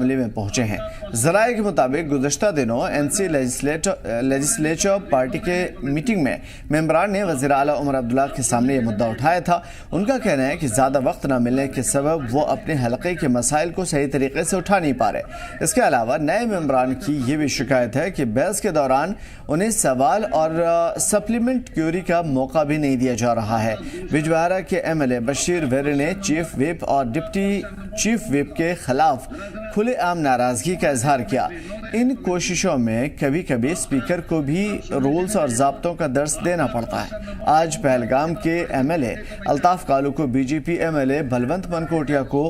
मामले में पहुंचे हैं। जराये के मुताबिक गुज़श्ता दिनों एनसी लेजिस्लेचर पार्टी के मीटिंग में मेंबरान ने वज़ीर आला उमर अब्दुल्ला के सामने ये मुद्दा उठाया था। उनका कहना है कि ज़्यादा वक्त न मिलने के सबब वो अपने हलक़े के मसाइल को सही तरीके से उठा नहीं पा रहे। इसके अलावा नए मेंबरान की ये भी शिकायत है कि बहस के दौरान उन्हें सवाल और सप्लीमेंट क्यूरी का मौका भी नहीं दिया जा रहा है। बिजवारा के MLA बशीर वेरी ने चीफ विप और डिप्टी चीफ विप के खिलाफ खुलेआम नाराजगी का इजहार किया। इन कोशिशों में कभी कभी स्पीकर को भी रूल्स और ज़ाब्तों का दर्स देना पड़ता है। आज पहलगाम के MLA अल्ताफ कालू को BJP MLA बलवंत मनकोटिया को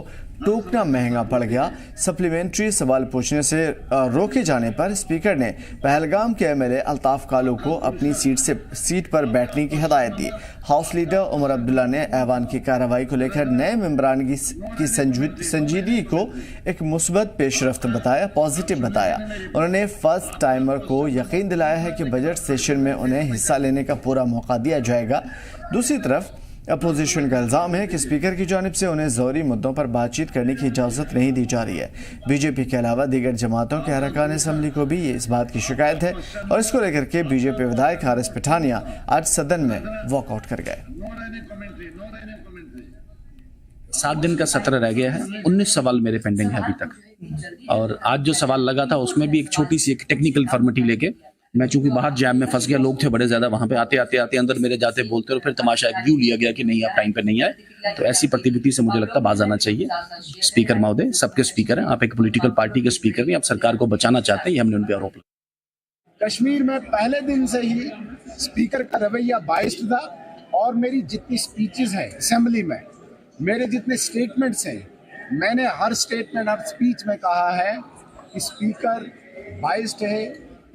टोकना महंगा पड़ गया। सप्लीमेंट्री सवाल पूछने से रोके जाने पर स्पीकर ने पहलगाम के MLA अल्ताफ कालू को अपनी सीट पर बैठने की हिदायत दी। हाउस लीडर उमर अब्दुल्ला ने ऐवान की कार्रवाई को लेकर नए मेंबरान की संजीदगी को एक मुस्बत पेशरफ्त बताया, पॉजिटिव बताया। उन्होंने फर्स्ट टाइमर को यकीन दिलाया है कि बजट सेशन में उन्हें हिस्सा लेने का पूरा मौका दिया जाएगा। दूसरी तरफ अपोजिशन का इल्ज़ाम है कि स्पीकर की जानिब से उन्हें ज़रूरी मुद्दों पर बातचीत करने की इजाज़त नहीं दी जा रही है। BJP के अलावा दीगर जमातों के अरकान असम्बली को भी इस बात की शिकायत है और इसको लेकर के BJP विधायक हारिस पठानिया आज सदन में वॉकआउट कर गए। 7 दिन का सत्र रह गया है। 19 सवाल मेरे पेंडिंग है अभी तक, और आज जो सवाल लगा था उसमें भी एक छोटी सी एक टेक्निकल फॉर्मेलिटी लेके मैं चूंकि बाहर जैम में फंस गया, लोग थे बड़े ज्यादा वहां पे, आते अंदर मेरे जाते बोलते, और फिर तमाशा एक व्यू लिया गया कि नहीं आप टाइम पे नहीं आए। तो ऐसी प्रतिविधि से मुझे लगता है बाज आना चाहिए। स्पीकर महोदय सबके स्पीकर हैं, आप एक पॉलिटिकल पार्टी के स्पीकर नहीं, आप सरकार को बचाना चाहते हैं, ये हमने उन पर आरोप लगाया। कश्मीर में पहले दिन से ही स्पीकर का रवैया बाइस्ड था, और मेरी जितनी स्पीचेस हैं असेंबली में, मेरे जितने स्टेटमेंट्स हैं, मैंने हर स्टेटमेंट हर स्पीच में कहा है कि स्पीकर बाइस्ड है,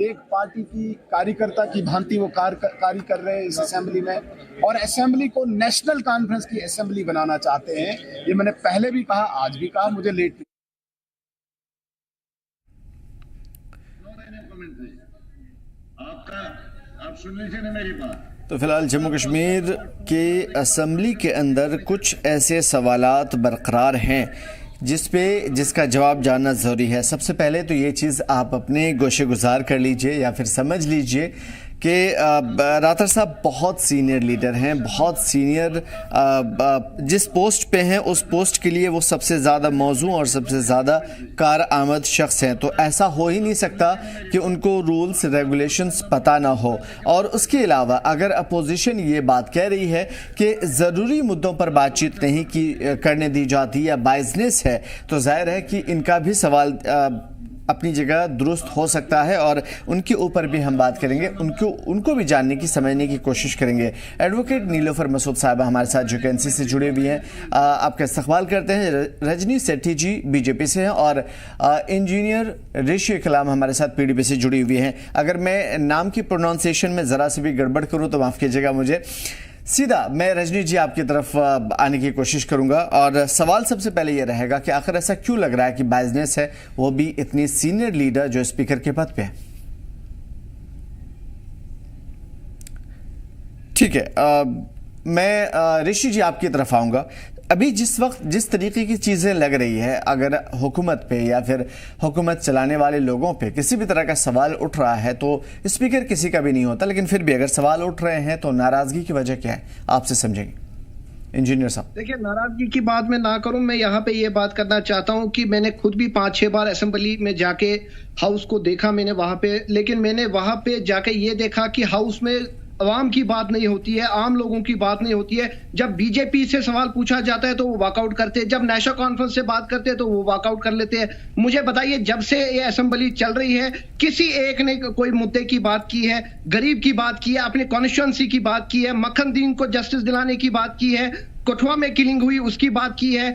एक पार्टी की कार्यकर्ता की भांति वो कार्य कर रहे हैं इस असेंबली में, और असेंबली को नेशनल कॉन्फ्रेंस की असेंबली बनाना चाहते हैं। ये मैंने पहले भी कहा, आज भी कहा, मुझे लेट आप सुन लीजिए ना मेरी बात। तो फिलहाल जम्मू कश्मीर के असेंबली के अंदर कुछ ऐसे सवालात बरकरार हैं जिसका जवाब जानना ज़रूरी है। सबसे पहले तो ये चीज़ आप अपने गोशे गुजार कर लीजिए या फिर समझ लीजिए कि रातर साहब बहुत सीनियर लीडर हैं, बहुत सीनियर जिस पोस्ट पे हैं उस पोस्ट के लिए वो सबसे ज़्यादा मौजू और सबसे ज़्यादा कारआमद शख्स हैं। तो ऐसा हो ही नहीं सकता कि उनको रूल्स रेगुलेशंस पता ना हो। और उसके अलावा अगर अपोजिशन ये बात कह रही है कि ज़रूरी मुद्दों पर बातचीत नहीं करने दी जाती या बाइजनेस है, तो जाहिर है कि इनका भी सवाल अपनी जगह दुरुस्त हो सकता है और उनके ऊपर भी हम बात करेंगे, उनको भी जानने की समझने की कोशिश करेंगे। एडवोकेट नीलोफर मसूद साहिबा हमारे साथ जो कि NC से जुड़े हुए हैं, आपका इस्तकबाल करते हैं। रजनी सेठी जी BJP से हैं और इंजीनियर ऋषि कलाम हमारे साथ PDP से जुड़ी हुई हैं। अगर मैं नाम की प्रोनाउंसिएशन में ज़रा से भी गड़बड़ करूँ तो माफ़ कीजिएगा मुझे। सीधा मैं रजनी जी आपकी तरफ आने की कोशिश करूंगा और सवाल सबसे पहले ये रहेगा कि आखिर ऐसा क्यों लग रहा है कि बाइजनेस है, वो भी इतनी सीनियर लीडर जो स्पीकर के पद पे है। ठीक है, मैं ऋषि जी आपकी तरफ आऊंगा। अभी जिस तरीके की चीज़ें लग रही है, अगर हुकूमत पे या फिर हुकूमत चलाने वाले लोगों पे किसी भी तरह का सवाल उठ रहा है तो स्पीकर किसी का भी नहीं होता, लेकिन फिर भी अगर सवाल उठ रहे हैं तो नाराज़गी की वजह क्या है, आपसे समझेंगे इंजीनियर साहब। देखिए, नाराज़गी की बात मैं ना करूं, मैं यहाँ पे ये बात करना चाहता हूं कि मैंने खुद भी 5-6 बार असेंबली में जाके हाउस को देखा मैंने वहां पे, लेकिन मैंने वहां पे जाके ये देखा कि हाउस में अवाम की बात नहीं होती है, आम लोगों की बात नहीं होती है। जब BJP से सवाल पूछा जाता है तो वो वॉकआउट करते हैं, जब नेशनल कॉन्फ्रेंस से बात करते हैं तो वो वॉकआउट कर लेते हैं। मुझे बताइए, जब से ये असेंबली चल रही है किसी एक ने कोई मुद्दे की बात की है, गरीब की बात की है, अपने कॉन्स्टिट्यूएंसी की बात की है, मक्खन दीन को जस्टिस दिलाने की बात की है, कठुआ में किलिंग हुई उसकी बात की है,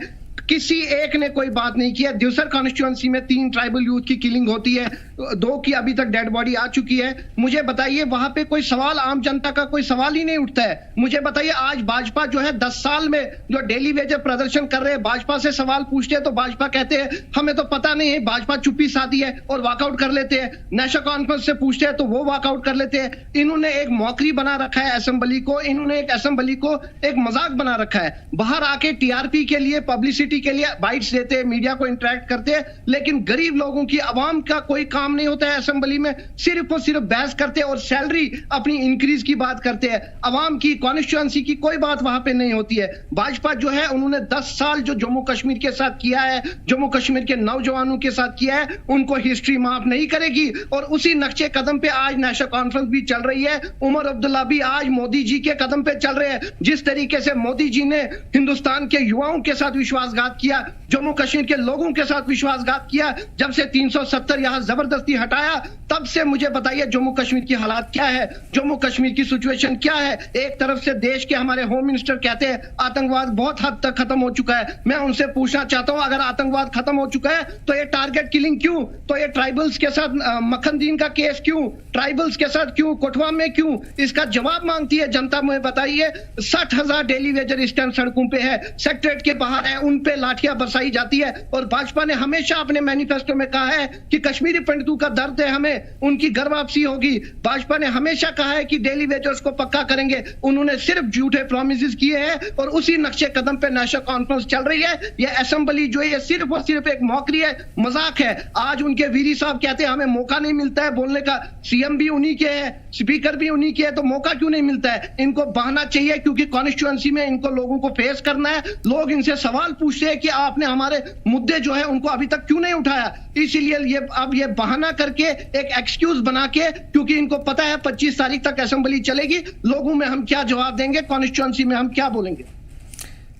किसी एक ने कोई बात नहीं किया। दिवसर कॉन्स्टिट्यूएंसी में 3 ट्राइबल यूथ की किलिंग होती है, 2 की अभी तक डेड बॉडी आ चुकी है। मुझे बताइए, वहां पे कोई सवाल, आम जनता का कोई सवाल ही नहीं उठता है। मुझे बताइए, आज भाजपा जो है 10 साल में जो डेली वेजर प्रदर्शन कर रहे हैं, भाजपा से सवाल पूछते हैं तो भाजपा कहते हैं हमें तो पता नहीं है, भाजपा चुप्पी साधी है और वॉकआउट कर लेते हैं। नेशनल कॉन्फ्रेंस से पूछते हैं तो वो वॉकआउट कर लेते हैं। इन्होंने एक मौकरी बना रखा है असेंबली को, इन्होंने एक असेंबली को एक मजाक बना रखा है। बाहर आके TRP के लिए, पब्लिसिटी के लिए बाइट्स देते हैं, मीडिया को इंटरेक्ट करते हैं, लेकिन गरीब लोगों की, आवाम का कोई काम नहीं होता है असेंबली में। सिर्फ और सिर्फ बहस करते हैं और सैलरी अपनी इंक्रीज की बात करते हैं। आवाम की, कॉन्स्टिट्यूएंसी की कोई बात वहां पे नहीं होती है। भाजपा जो है उन्होंने 10 साल जो जम्मू कश्मीर के साथ किया है, जम्मू कश्मीर के नौजवानों के साथ किया है, उनको हिस्ट्री माफ नहीं करेगी। और उसी नक्शे कदम पे आज नेशनल कॉन्फ्रेंस भी चल रही है। उमर अब्दुल्ला भी आज मोदी जी के कदम पे चल रहे हैं। जिस तरीके से मोदी जी ने हिंदुस्तान के युवाओं के साथ विश्वासघात किया, जम्मू कश्मीर के लोगों के साथ विश्वासघात किया, जब से 370 यहां जबरदस्ती हटाया, तब से मुझे बताइए जम्मू कश्मीर की हालात क्या है, जम्मू कश्मीर की सिचुएशन क्या है। एक तरफ से देश के हमारे होम मिनिस्टर कहते हैं आतंकवाद बहुत हद तक खत्म हो चुका है। मैं उनसे पूछना चाहता हूं, अगर आतंकवाद खत्म हो चुका है तो ये टारगेट किलिंग क्यों, तो ये ट्राइबल्स के साथ मखनदीन का केस क्यों, ट्राइबल्स के साथ क्यों, कोटवा में क्यों, इसका जवाब मांगती है जनता। मुझे बताइए 60,000 डेली वेजर इस टाइम सड़कों पे है, सेक्रेटरीट के बाहर है, उन पे लाठियां बरसाई जाती है। और भाजपा ने हमेशा अपने मैनिफेस्टो में कहा है कि कश्मीरी पंडितों का दर्द है, हमें उनकी घर वापसी होगी। भाजपा ने हमेशा कहा है कि डेली वेजर्स को पक्का करेंगे। उन्होंने सिर्फ झूठे प्रॉमिसेस किए हैं और उसी नक्शे कदम पे नेशनल कॉन्फ्रेंस चल रही है। ये असेंबली जो है ये सिर्फ और सिर्फ एक मौकरी है, मजाक है। आज उनके वीरी साहब कहते हैं हमें मौका नहीं मिलता है बोलने का। सीएम भी उन्हीं के है, स्पीकर भी उन्हीं के है, तो मौका क्यों नहीं मिलता है? इनको बहाना चाहिए क्योंकि कॉन्स्टिट्यूएंसी में इनको लोगों को फेस करना है। लोग इनसे सवाल पूछते हैं कि आपने हमारे मुद्दे जो है उनको अभी तक क्यों नहीं उठाया। इसीलिए ये बहाना करके एक एक्सक्यूज बना के, क्योंकि इनको पता है 25 तारीख तक असेंबली चलेगी, लोगों में हम क्या जवाब देंगे, कॉन्स्टिट्यूएंसी में हम क्या बोलेंगे।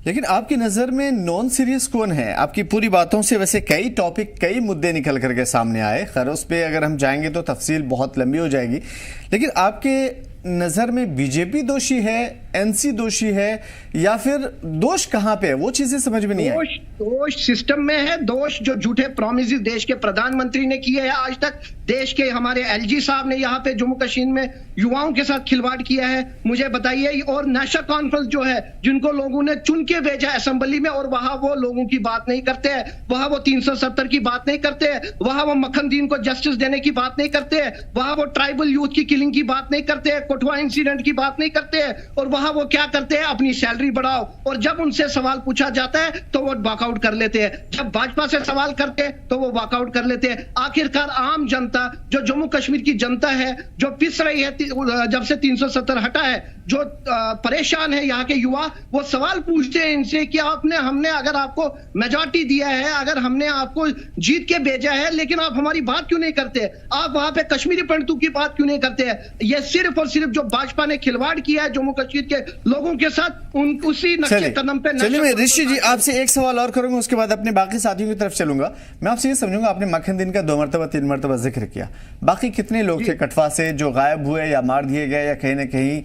लेकिन आपकी नजर में नॉन सीरियस कौन है? आपकी पूरी बातों से वैसे कई टॉपिक, कई मुद्दे निकल करके सामने आए। खैर उस पे अगर हम जाएंगे तो तफसील बहुत लंबी हो जाएगी, लेकिन आपके नजर में बीजेपी दोषी है, एनसी दोषी है, या फिर दोष कहां पे है? वो चीजें समझ में नहीं आई। दोष सिस्टम में है। दोष जो झूठे प्रॉमिसेस देश के प्रधानमंत्री ने किए हैं आज तक, देश के हमारे एलजी साहब ने यहाँ पे जम्मू कश्मीर में युवाओं के साथ खिलवाड़ किया है, मुझे बताइए। और नेशनल कॉन्फ्रेंस जो है, जिनको लोगों ने चुन के भेजा असेंबली में, और वहां वो लोगों की बात नहीं करते हैं, वहां वो 370 की बात नहीं करते हैं, वहां वो मखनदीन को जस्टिस देने की बात नहीं करते हैं, वहां वो ट्राइबल यूथ की किलिंग की बात नहीं करते हैं, कोटवा इंसिडेंट की बात नहीं करते हैं, और वहां वो क्या करते हैं, अपनी सैलरी बढ़ाओ। और जब उनसे सवाल पूछा जाता है तो वो वॉकआउट कर लेते हैं, जब भाजपा से सवाल करते हैं तो वो वॉकआउट कर लेते हैं। आखिरकार आम जनता, जो जम्मू कश्मीर की जनता है, जो पिस रही है जब से 370 हटा है, जो परेशान है, यहाँ के युवा, वो सवाल पूछते हैं इनसे कि हमने अगर आपको मेजॉरिटी दिया है, अगर हमने आपको जीत के भेजा है, लेकिन आप हमारी बात क्यों नहीं करते? आप वहां पे कश्मीरी पंडितों की बात क्यों नहीं करते हैं? ये सिर्फ और सिर्फ जो भाजपा ने खिलवाड़ किया है जम्मू कश्मीर के लोगों के साथ, उसी नक्शे कदम पे। चलिए मैं ऋषि जी आपसे एक सवाल और करूंगा, उसके बाद अपने बाकी साथियों की तरफ चलूंगा। मैं आपसे ये समझूंगा, आपने मखनदीन का 2 मरतबा 3 मरतबा जिक्र किया, बाकी कितने लोग थे कठवा से जो गायब हुए या मार दिए गए या कहीं ना कहीं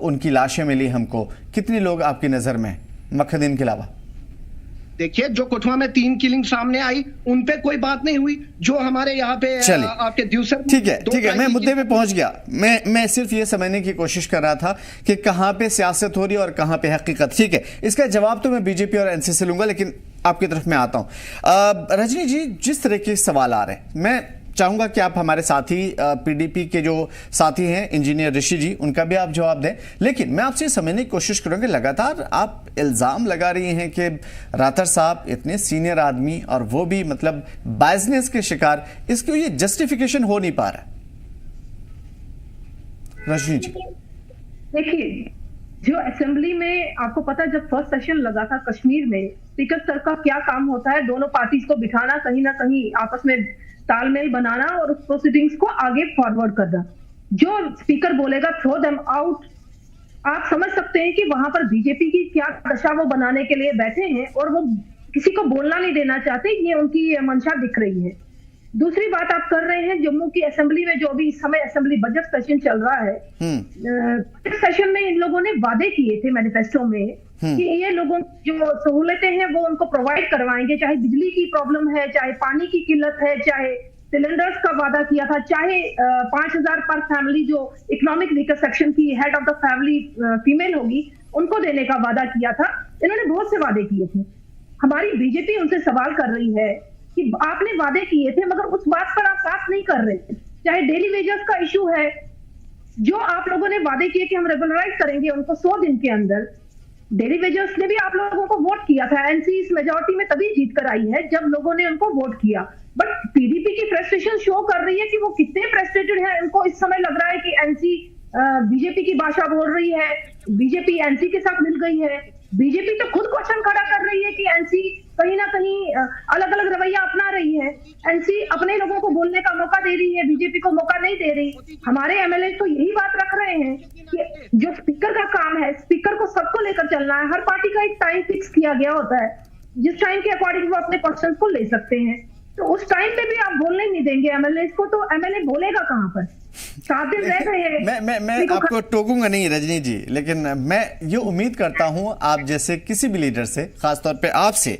उनकी लाशें मिली हमको? कितने लोग आपकी नजर में मखनदीन के अलावा? देखिए, जो कोटवा में 3 किलिंग सामने आई, उन पे कोई बात नहीं हुई। जो हमारे यहाँ पे आपके दूसरे, ठीक है, मैं मुद्दे पे पहुंच गया। मैं सिर्फ ये समझने की कोशिश कर रहा था कि कहां पे सियासत हो रही है और कहां पे हकीकत। ठीक है, इसका जवाब तो मैं बीजेपी और एनसी से लूंगा, लेकिन आपकी तरफ मैं आता हूं। रजनी जी, जिस तरह के सवाल आ रहे हैं, मैं चाहूंगा कि आप हमारे साथी पीडीपी के जो साथी हैं इंजीनियर ऋषि जी, उनका भी आप जवाब दें। लेकिन मैं आपसे समझने की कोशिश करूंगा, लगातार आप इल्जाम लगा रही हैं कि राठौर साहब इतने सीनियर आदमी और वो भी मतलब बायसनेस के शिकार, इसकी ये जस्टिफिकेशन हो नहीं पा रहा। रजनी जी देखिए, जो असेंबली में आपको पता है, जब फर्स्ट सेशन लगा था कश्मीर में, स्पीकर सर का क्या काम होता है, दोनों पार्टीज को बिठाना, कहीं ना कहीं आपस में तालमेल बनाना और उस प्रोसीडिंग्स को आगे फॉरवर्ड करना। जो स्पीकर बोलेगा थ्रो देम आउट, आप समझ सकते हैं कि वहां पर बीजेपी की क्या दशा वो बनाने के लिए बैठे हैं, और वो किसी को बोलना नहीं देना चाहते, ये उनकी मंशा दिख रही है। दूसरी बात आप कर रहे हैं जम्मू की असेंबली में, जो अभी इस समय असेंबली बजट सेशन चल रहा है, बजट सेशन में इन लोगों ने वादे किए थे मैनिफेस्टो में कि ये लोगों जो सहूलतें हैं वो उनको प्रोवाइड करवाएंगे, चाहे बिजली की प्रॉब्लम है, चाहे पानी की किल्लत है, चाहे सिलेंडर्स का वादा किया था, चाहे 5,000 पर फैमिली जो इकोनॉमिक वीकर सेक्शन की head of the family female होगी उनको देने का वादा किया था। इन्होंने बहुत से वादे किए थे। हमारी बीजेपी उनसे सवाल कर रही है कि आपने वादे किए थे मगर उस बात पर आप बात नहीं कर रहे। चाहे डेली वेजेस का इशू है, जो आप लोगों ने वादे किए कि हम रेगुलराइज करेंगे उनको 100 दिन के अंदर, डेली वेजर्स ने भी आप लोगों को वोट किया था। एनसी इस मेजोरिटी में तभी जीत कर आई है जब लोगों ने उनको वोट किया। बट पीडीपी की फ्रस्ट्रेशन शो कर रही है कि वो कितने फ्रस्ट्रेटेड है। उनको इस समय लग रहा है कि एनसी बीजेपी की भाषा बोल रही है, बीजेपी एनसी के साथ मिल गई है। बीजेपी तो खुद क्वेश्चन खड़ा कर रही है कि एनसी कहीं ना कहीं अलग अलग रवैया अपना रही है। एनसी अपने लोगों को बोलने का मौका दे रही है, बीजेपी को मौका नहीं दे रही। हमारे एमएलए तो यही बात रख रहे हैं कि जो स्पीकर का काम है, स्पीकर को सबको लेकर चलना है। हर पार्टी का एक टाइम फिक्स किया गया होता है, जिस टाइम के अकॉर्डिंग वो अपने क्वेश्चन को ले सकते हैं। तो उस टाइम पे भी आप बोलने नहीं देंगे एमएलए को, तो एमएलए बोलेगा कहां पर? 7 दिन रह गए हैं। मैं आपको टोकूंगा नहीं रजनी जी, लेकिन मैं ये उम्मीद करता हूं आप जैसे किसी भी लीडर से, खासतौर पे आपसे,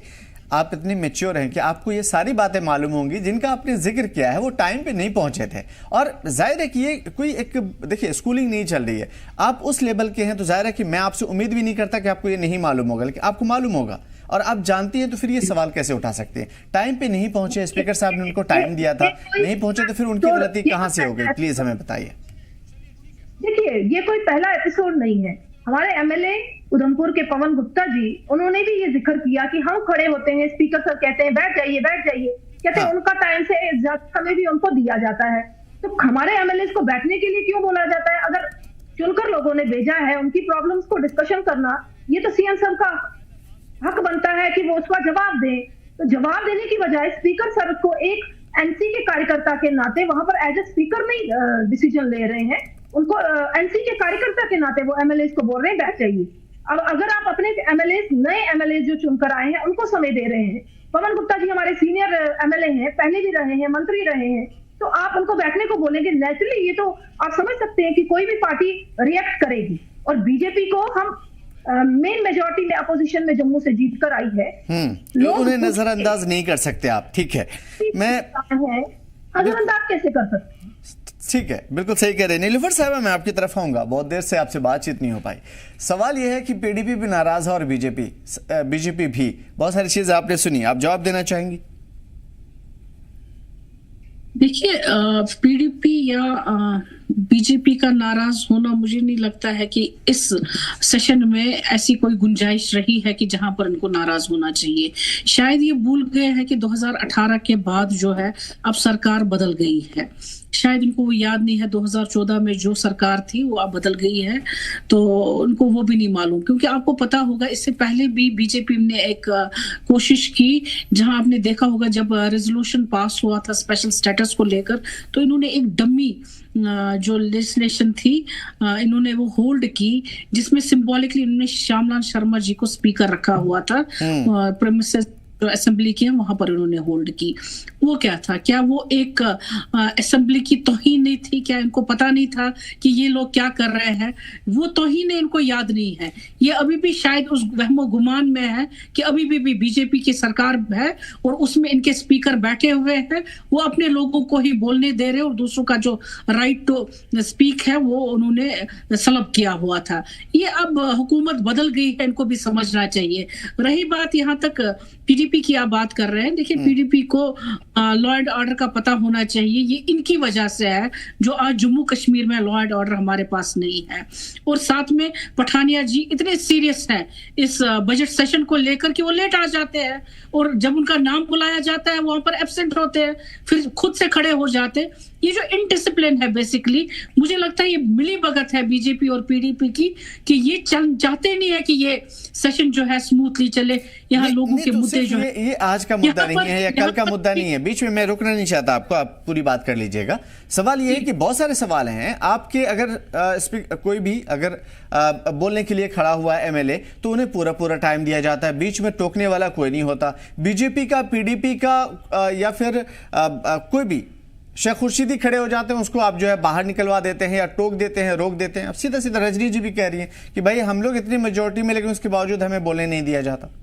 आप इतने मेच्योर हैं कि आपको ये सारी बातें मालूम होंगी जिनका आपने जिक्र किया है। वो टाइम पे नहीं पहुंचे थे और जाहिर है कि ये कोई एक, देखिए, स्कूलिंग नहीं चल रही है। आप उस लेवल के हैं तो जाहिर है कि मैं आपसे उम्मीद भी नहीं करता कि आपको ये नहीं मालूम होगा, लेकिन आपको मालूम होगा और आप जानती हैं, तो फिर ये सवाल कैसे उठा सकते हैं? टाइम पे नहीं पहुंचे, स्पीकर साहब ने उनको टाइम दिया था, नहीं पहुंचे, तो फिर उनकी गलती कहां से हो गई? प्लीज हमें बताइए। देखिए, ये कोई पहला एपिसोड नहीं है। हमारे एमएलए उधमपुर के पवन गुप्ता जी, उन्होंने भी ये जिक्र किया कि हम खड़े होते हैं, स्पीकर सर कहते हैं बैठ जाइए बैठ जाइए, कहते हैं उनका टाइम से ज्यादा समय भी उनको दिया जाता है। तो हमारे एमएलए को बैठने के लिए क्यों बोला जाता है? अगर चुनकर लोगों ने भेजा है उनकी प्रॉब्लम्स को डिस्कशन करना, ये तो सीएम सर का हक बनता है कि वो उसका जवाब दें। तो जवाब देने की बजाय स्पीकर सर को एक एनसी के कार्यकर्ता के नाते वहां पर एज ए स्पीकर नहीं डिसीजन ले रहे हैं, उनको एनसी के कार्यकर्ता के नाते वो एमएलए को बोल रहे हैं बैठ जाइए। अब अगर आप अपने एमएलए, नए एमएलए जो चुनकर आए हैं, उनको समय दे रहे हैं, पवन गुप्ता जी हमारे सीनियर एमएलए हैं, पहले भी रहे हैं, मंत्री रहे हैं, तो आप उनको बैठने को बोलेंगे? नेचुरली ये तो आप समझ सकते हैं कि कोई भी पार्टी रिएक्ट करेगी। और बीजेपी को हम मेन मेजोरिटी में अपोजिशन में जम्मू से जीत कर आई है, लोग उन्हें नजरअंदाज नहीं कर सकते आप, ठीक है? मैं नजरअंदाज कैसे कर सकते हैं? ठीक है, बिल्कुल सही कह रहे हैं। नीलूफर साहब, मैं आपकी तरफ आऊंगा, बहुत देर से आपसे बातचीत नहीं हो पाई। सवाल यह है कि पीडीपी भी नाराज है और बीजेपी भी, बहुत सारी चीजें आपने सुनी, आप जवाब देना चाहेंगी? देखिए, पीडीपी या बीजेपी का नाराज होना, मुझे नहीं लगता है कि इस सेशन में ऐसी कोई गुंजाइश रही है कि जहां पर इनको नाराज होना चाहिए। शायद ये भूल गए हैं कि 2018 के बाद जो है अब सरकार बदल गई है। शायद उनको वो याद नहीं है 2014 में जो सरकार थी वो अब बदल गई है, तो उनको वो भी नहीं मालूम। क्योंकि आपको पता होगा इससे पहले भी बीजेपी ने एक कोशिश की, जहां आपने देखा होगा जब रेजोल्यूशन पास हुआ था स्पेशल स्टेटस को लेकर, तो इन्होंने एक डमी जो लेजिस्लेशन थी इन्होंने वो होल्ड की, जिसमें सिंबॉलिकली इन्होंने श्यामलाल शर्मा जी को स्पीकर रखा हुआ था। प्रेमिसेस जो असेंबली की है वहां पर उन्होंने होल्ड की। वो क्या था? क्या वो एक असेंबली की तौहीन नहीं थी? क्या इनको पता नहीं था कि ये लोग क्या कर रहे हैं? वो तौहीन इनको याद नहीं है। ये अभी भी शायद उस वहमो गुमान में है कि अभी भी बीजेपी की सरकार है और उसमें इनके स्पीकर बैठे हुए हैं, वो अपने लोगों को ही बोलने दे रहे और दूसरों का जो राइट टू स्पीक है वो उन्होंने सलब किया हुआ था। ये अब हुकूमत बदल गई है, इनको भी समझना चाहिए। रही बात यहाँ तक पीडीपी की आप बात कर रहे हैं, देखिए पीडीपी को लॉ एंड ऑर्डर का पता होना चाहिए। ये इनकी वजह से है जो आज जम्मू कश्मीर में लॉ एंड ऑर्डर हमारे पास नहीं है। और साथ में पठानिया जी इतने सीरियस हैं इस बजट सेशन को लेकर कि वो लेट आ जाते हैं और जब उनका नाम बुलाया जाता है वहां पर एब्सेंट होते हैं, फिर खुद से खड़े हो जाते हैं। ये जो इनडिसिप्लिन है बेसिकली, मुझे लगता है ये मिली भगत है बीजेपी और पीडीपी की, कि ये चाहते नहीं है कि ये सेशन जो है स्मूथली चले। यहाँ लोगों के मुद्दे जो है, ये आज का मुद्दा नहीं है या कल का मुद्दा नहीं है। बीच में मैं रुकना नहीं चाहता आपको, आप पूरी बात कर लीजिएगा। सवाल ये है कि बहुत सारे सवाल हैं आपके, अगर कोई भी अगर बोलने के लिए खड़ा हुआ है एमएलए, तो उन्हें पूरा टाइम दिया जाता है, बीच में टोकने वाला कोई नहीं होता। बीजेपी का, पीडीपी का या फिर कोई भी शेख खुर्शीदी खड़े हो जाते हैं, उसको आप जो है बाहर निकलवा देते हैं या टोक देते हैं, रोक देते हैं। अब सीधा सीधा रजनी जी भी कह रही हैं कि भाई हम लोग इतनी मेजोरिटी में, लेकिन उसके बावजूद हमें बोलने नहीं दिया जाता।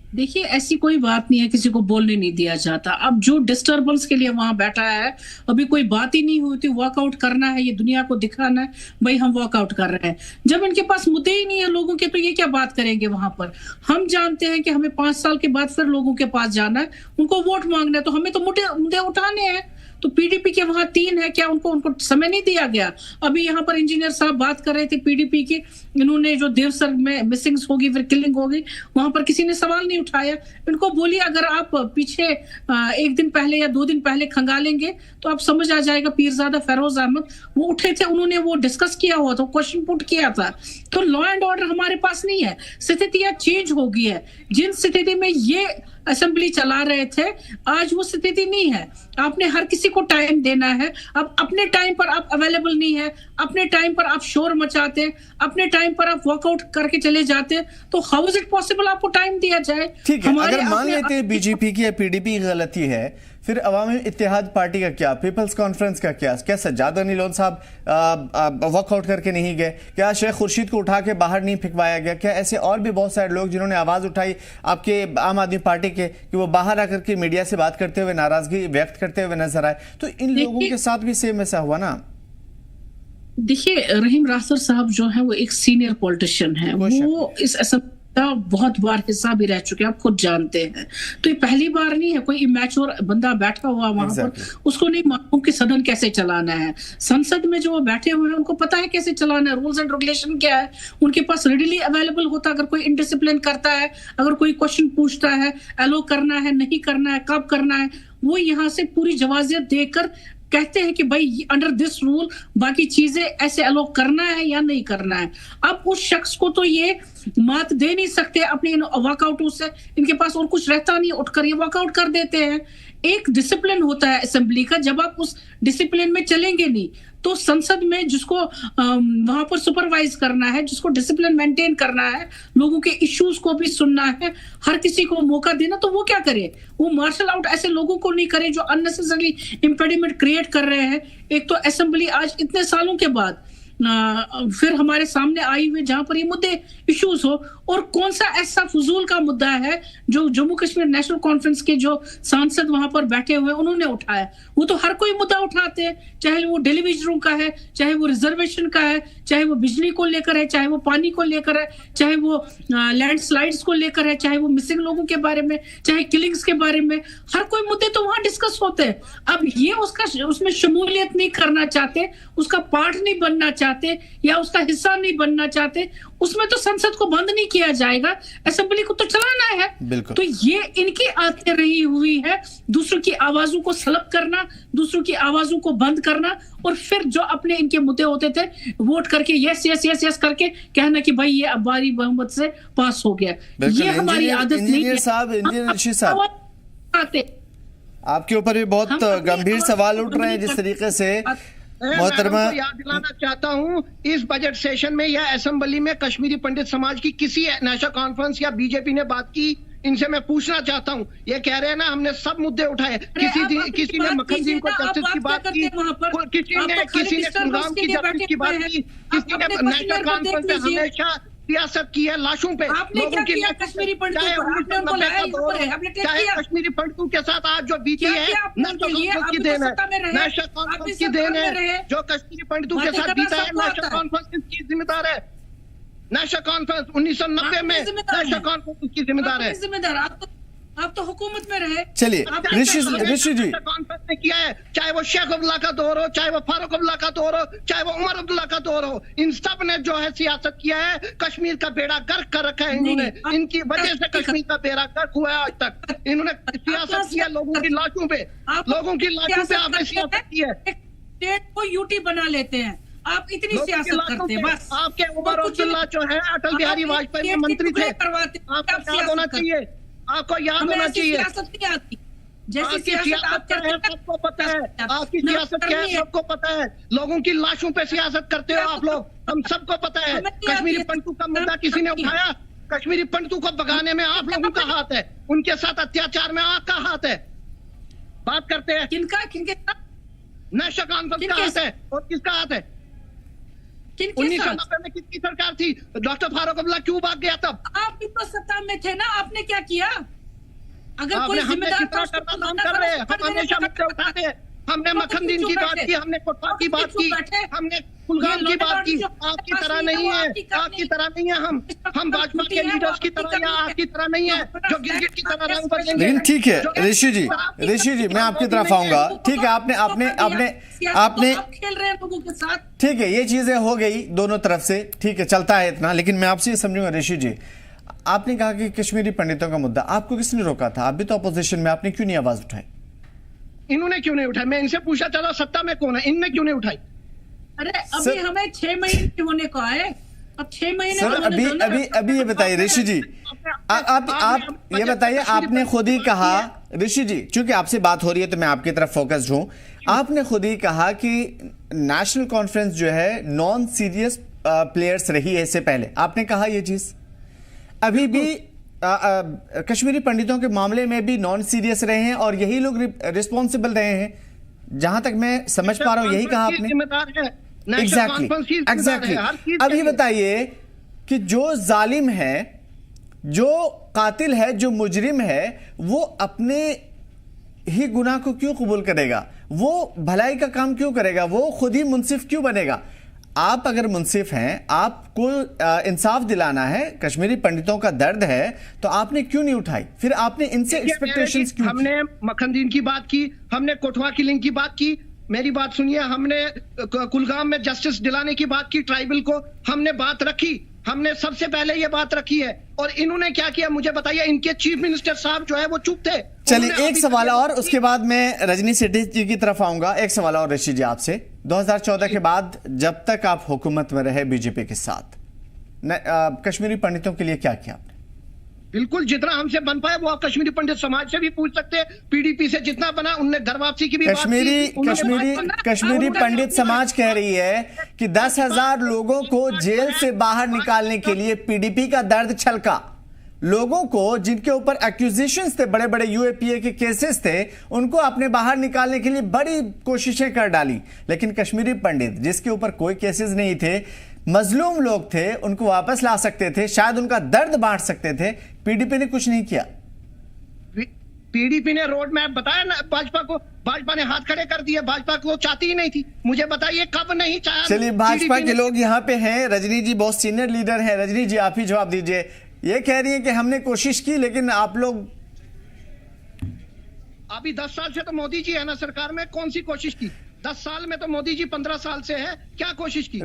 देखिए, ऐसी कोई बात नहीं है किसी को बोलने नहीं दिया जाता। अब जो डिस्टर्बेंस के लिए वहां बैठा है, अभी कोई बात ही नहीं हुई थी, वॉकआउट करना है, ये दुनिया को दिखाना है भाई हम वॉकआउट कर रहे हैं। जब इनके पास मुद्दे ही नहीं है लोगों के, तो ये क्या बात करेंगे वहां पर? हम जानते हैं कि हमें 5 साल के बाद फिर लोगों के पास जाना है, उनको वोट मांगना है, तो हमें तो मुद्दे उठाने हैं। तो पीडीपी के वहां 3 है, क्या उनको समय नहीं दिया गया? अभी यहाँ पर इंजीनियर साहब बात कर रहे थे पीडीपी की, इन्होंने जो देवसर में मिसिंग्स होगी फिर किलिंग होगी, वहां पर किसी ने सवाल नहीं उठाया। इनको बोलिए अगर आप पीछे 1 दिन पहले या 2 दिन पहले खंगालेंगे तो आप समझ आ जाएगा। पीरजादा फेरोज अहमद वो उठे थे, उन्होंने वो डिस्कस किया हुआ था, क्वेश्चन पुट किया था। तो लॉ एंड ऑर्डर हमारे पास नहीं है, स्थितियां चेंज हो गई है। जिन स्थिति में ये असेंबली चला रहे थे आज वो स्थिति नहीं है। आपने हर किसी को टाइम देना है। अब अपने टाइम पर आप अवेलेबल नहीं है, अपने टाइम पर आप शोर मचाते हैं, अपने टाइम पर आप वॉकआउट करके चले जाते हैं, तो हाउ इज इट पॉसिबल आपको टाइम दिया जाए? ठीक है, अगर मान लेते हैं बीजेपी की या पीडीपी की गलती है, फिर अवामी इत्तेहाद पार्टी का क्या, पीपल्स कॉन्फ्रेंस का क्या सज्जाद अली लोन साहब वॉकआउट करके नहीं गए? क्या शेख खुर्शीद को उठा के बाहर नहीं फेंकवाया गया? क्या ऐसे और भी बहुत सारे लोग जिन्होंने आवाज उठाई आपके आम आदमी पार्टी के कि वो बाहर आकर के मीडिया से बात करते हुए नाराजगी व्यक्त करते हुए नजर आए? तो इन लोगों के साथ भी सेम ऐसा हुआ ना? देखिए, रहीम रासर साहब जो है वो एक सीनियर पॉलिटिशियन है, वो इस असेंबली का बहुत बार हिस्सा भी रह चुके हैं, आप खुद जानते हैं। तो ये पहली बार नहीं है कोई इमैच्योर बंदा बैठा हुआ वहां पर, उसको नहीं मालूम कि सदन कैसे चलाना है। संसद में जो बैठे हुए हैं उनको पता है कैसे चलाना है, रूल्स एंड रेगुलेशन क्या है, उनके पास रेडिली अवेलेबल होता। अगर कोई इनडिसिप्लिन करता है, अगर कोई क्वेश्चन पूछता है, एलो करना है, नहीं करना है, कब करना है, वो यहाँ से पूरी जवाजियत देकर कहते हैं कि भाई अंडर दिस रूल बाकी चीजें ऐसे अलोक करना है या नहीं करना है। अब उस शख्स को तो ये मात दे नहीं सकते अपने इन वॉकआउटों से, इनके पास और कुछ रहता नहीं, उठकर ये वॉकआउट कर देते हैं। एक डिसिप्लिन होता है असेंबली का, जब आप उस डिसिप्लिन में चलेंगे नहीं तो संसद में जिसको वहां पर सुपरवाइज करना है, जिसको डिसिप्लिन मेंटेन करना है, लोगों के इश्यूज को भी सुनना है, हर किसी को मौका देना, तो वो क्या करे? वो मार्शल आउट ऐसे लोगों को नहीं करे जो अननेसेसरी इंपेडिमेंट क्रिएट कर रहे हैं। एक तो असेंबली आज इतने सालों के बाद फिर हमारे सामने आई हुई जहां पर ये मुद्दे इश्यूज हो, और कौन सा ऐसा फजूल का मुद्दा है जो जम्मू कश्मीर नेशनल कॉन्फ्रेंस के जो सांसद वहां पर बैठे हुए उन्होंने उठाया? वो तो हर कोई मुद्दा उठाते हैं, चाहे वो टेलीविजनों का है, चाहे वो रिजर्वेशन का है, चाहे वो बिजली को लेकर है, चाहे वो पानी को लेकर है, चाहे वो लैंडस्लाइड्स को लेकर है, चाहे वो मिसिंग लोगों के बारे में, चाहे किलिंग्स के बारे में, हर कोई मुद्दे तो वहां डिस्कस होते हैं। अब ये उसमें शमूलियत नहीं करना चाहते, उसका पार्ट नहीं बनना चाहते या उसका हिस्सा नहीं बनना चाहते, उसमें तो संसद को बंद नहीं किया जाएगा, असेंबली को तो चलाना है। तो ये इनकी आदतें रही हुई है, दूसरों की आवाजों को सलब करना, दूसरों की आवाजों को बंद करना, और फिर जो अपने इनके मुद्दे होते थे वोट करके यस यस यस यस करके कहना कि भाई ये भारी बहुमत से पास हो गया। ये हमारी आदत नहीं है। आपके ऊपर भी बहुत गंभीर सवाल उठ रहे हैं जिस तरीके से। मोहतरमा याद दिलाना चाहता हूं, इस बजट सेशन में या असेंबली में कश्मीरी पंडित समाज की किसी नेशनल कॉन्फ्रेंस या बीजेपी ने बात की? इनसे मैं पूछना चाहता हूं, ये कह रहे हैं ना हमने सब मुद्दे उठाए, किसी ने मक्खन सिंह को जस्टिस की बात की, किसी ने कुलगाम की जस्टिस की बात की, किसी ने नेशनल कॉन्फ्रेंस में हमेशा सियासत की है लाशों पे, लोगों की, कश्मीरी पंडितों चाहे कश्मीरी पंडितों के साथ आज जो बीती है नेशनल की देन है, नेशनल कॉन्फ्रेंस की देन है। जो कश्मीरी पंडितों के साथ बीता है नेशनल कॉन्फ्रेंस की जिम्मेदार है। नेशनल कॉन्फ्रेंस 1990 में नेशनल कॉन्फ्रेंस की जिम्मेदार है। आप तो हुकूमत में रहे। चलिए ऋषि जी, कॉन्फ्रेंस ने किया है, चाहे वो शेख अब्दुल्ला का दौर हो, चाहे वो फारूक अब्दुल्ला का दौर हो, चाहे वो उमर अब्दुल्ला का दौर हो, इन सब ने जो है सियासत किया है, कश्मीर का बेड़ा गर्क कर रखा है इन्होंने। इनकी वजह से कश्मीर का बेड़ा गर्क हुआ है आज तक। इन्होंने सियासत किया लोगों की लाशों पे, लोगों की लाशों पे आपने सियासत की है। स्टेट को यूटी बना लेते हैं, आप इतनी सियासत करते हैं। बस आपके उमर अब्दुल्ला जो है अटल बिहारी वाजपेयी में मंत्री थे, आपको याद होना चाहिए, आपको याद होना चाहिए। सियासत नहीं आती, जैसी सियासत आप करते हैं सबको पता है, आपकी सियासत क्या है सबको पता है। लोगों की लाशों पे सियासत करते हो आप लोग, हम सबको पता है। कश्मीरी पंडितों का मुद्दा किसी ने उठाया, कश्मीरी पंडितों को भगाने में आप लोगों का हाथ है, उनके साथ अत्याचार में आपका हाथ है। बात करते हैं किनके साथ? नेशनल कॉन्फ्रेंस का हाथ है और किसका हाथ है? 1990 में किसकी सरकार थी? डॉक्टर फारूक अब्दुल्ला क्यों भाग गया तब? आप भी तो सत्ता में थे ना, आपने क्या किया? अगर कोई जिम्मेदार काम कर रहे हैं, हम हमेशा मुद्दे उठाते हैं। हमने मखनदीन की बात की, हमने कोटवा की बात की, हमने कुलगाम की बात की, आपकी तरह नहीं है, आपकी तरह नहीं है, हम भाजपा के लीडर्स की तरह या आपकी तरह नहीं है जो गिरगिट की तरह रंग बदलेंगे। लेकिन ठीक है ऋषि जी मैं आपकी तरफ आऊंगा। ठीक है, आपने खेल रहे हैं लोगों के साथ। ठीक है, ये चीजें हो गई दोनों तरफ से, ठीक है, चलता है इतना। लेकिन मैं आपसे ये समझूंगा ऋषि जी, आपने कहा कि कश्मीरी पंडितों का मुद्दा आपको किसने रोका था? आप भी तो अपोजिशन में, आपने क्यों नहीं आवाज उठाई? इन्होंने क्यों नहीं उठाई? मैं इनसे पूछा चला सत्ता में कौन है, इनने क्यों नहीं उठाई? अरे अभी हमें 6 महीने होने को आए, अब 6 महीने सर अभी ये बताइए ऋषि जी, आप ये बताइए, आपने खुद ही कहा ऋषि जी, चूंकि आपसे बात हो रही है तो मैं आपकी तरफ फोकस्ड हूं, आपने खुद ही कहा कि नेशनल कॉन्फ्रेंस जो है नॉन सीरियस प्लेयर्स रही है इससे पहले, आपने कहा ये चीज। अभी भी कश्मीरी पंडितों के मामले में भी नॉन सीरियस रहे हैं और यही लोग रिस्पॉन्सिबल रहे हैं, जहां तक मैं समझ पा रहा हूं, यही कहा आपने। एग्जैक्टली। अब ये बताइए कि जो जालिम है, जो कातिल है, जो मुजरिम है, वो अपने ही गुनाह को क्यों कबूल करेगा? वो भलाई का काम क्यों करेगा? वो खुद ही मुंसिफ क्यों बनेगा? आप अगर मुंसिफ हैं, आपको इंसाफ दिलाना है, कश्मीरी पंडितों का दर्द है, तो आपने क्यों नहीं उठाई? फिर आपने इनसे एक्सपेक्टेशंस क्यों? हमने मखनदीन की बात की, हमने कोटवा किलिंग की बात की, मेरी बात सुनिए, हमने कुलगाम में जस्टिस दिलाने की बात की, ट्राइबल को हमने बात रखी, हमने सबसे पहले ये बात रखी है। और इन्होंने क्या किया मुझे बताइए? इनके चीफ मिनिस्टर साहब जो है वो चुप थे। चलिए एक सवाल और, उसके बाद मैं रजनी सेठी जी की तरफ आऊंगा। एक सवाल और ऋषि जी आपसे, 2014 के बाद जब तक आप हुकूमत में रहे बीजेपी के साथ, कश्मीरी पंडितों के लिए क्या किया आपने? बिल्कुल जितना हमसे बन पाए वो आप कश्मीरी पंडित समाज से भी पूछ सकते हैं, पीडीपी से जितना बना उनने घर वापसी की भी कश्मीरी पंडित समाज कह रही है कि 10,000 लोगों को जेल से बाहर निकालने के लिए पीडीपी का दर्द छलका। लोगों को जिनके ऊपर एक्यूजेशंस थे, बड़े बड़े यूएपीए के केसेस थे, उनको अपने बाहर निकालने के लिए बड़ी कोशिशें कर डाली, लेकिन कश्मीरी पंडित जिसके ऊपर कोई केसेस नहीं थे, मजलूम लोग थे, उनको वापस ला सकते थे, शायद उनका दर्द बांट सकते थे, पीडीपी ने कुछ नहीं किया। पीडीपी ने रोड मैप बताया ना भाजपा को, भाजपा ने हाथ खड़े कर दिए, भाजपा को चाहती ही नहीं थी। मुझे बताइए कब नहीं चाहा? चलिए भाजपा के लोग यहाँ पे हैं, रजनी जी बहुत सीनियर लीडर हैं, रजनी जी आप ही जवाब दीजिए। ये कह रही है कि हमने कोशिश की लेकिन आप लोग, अभी 10 साल से तो मोदी जी है ना सरकार में, कौन सी कोशिश की? 10 साल में तो मोदी जी 15 साल से है, क्या कोशिश की?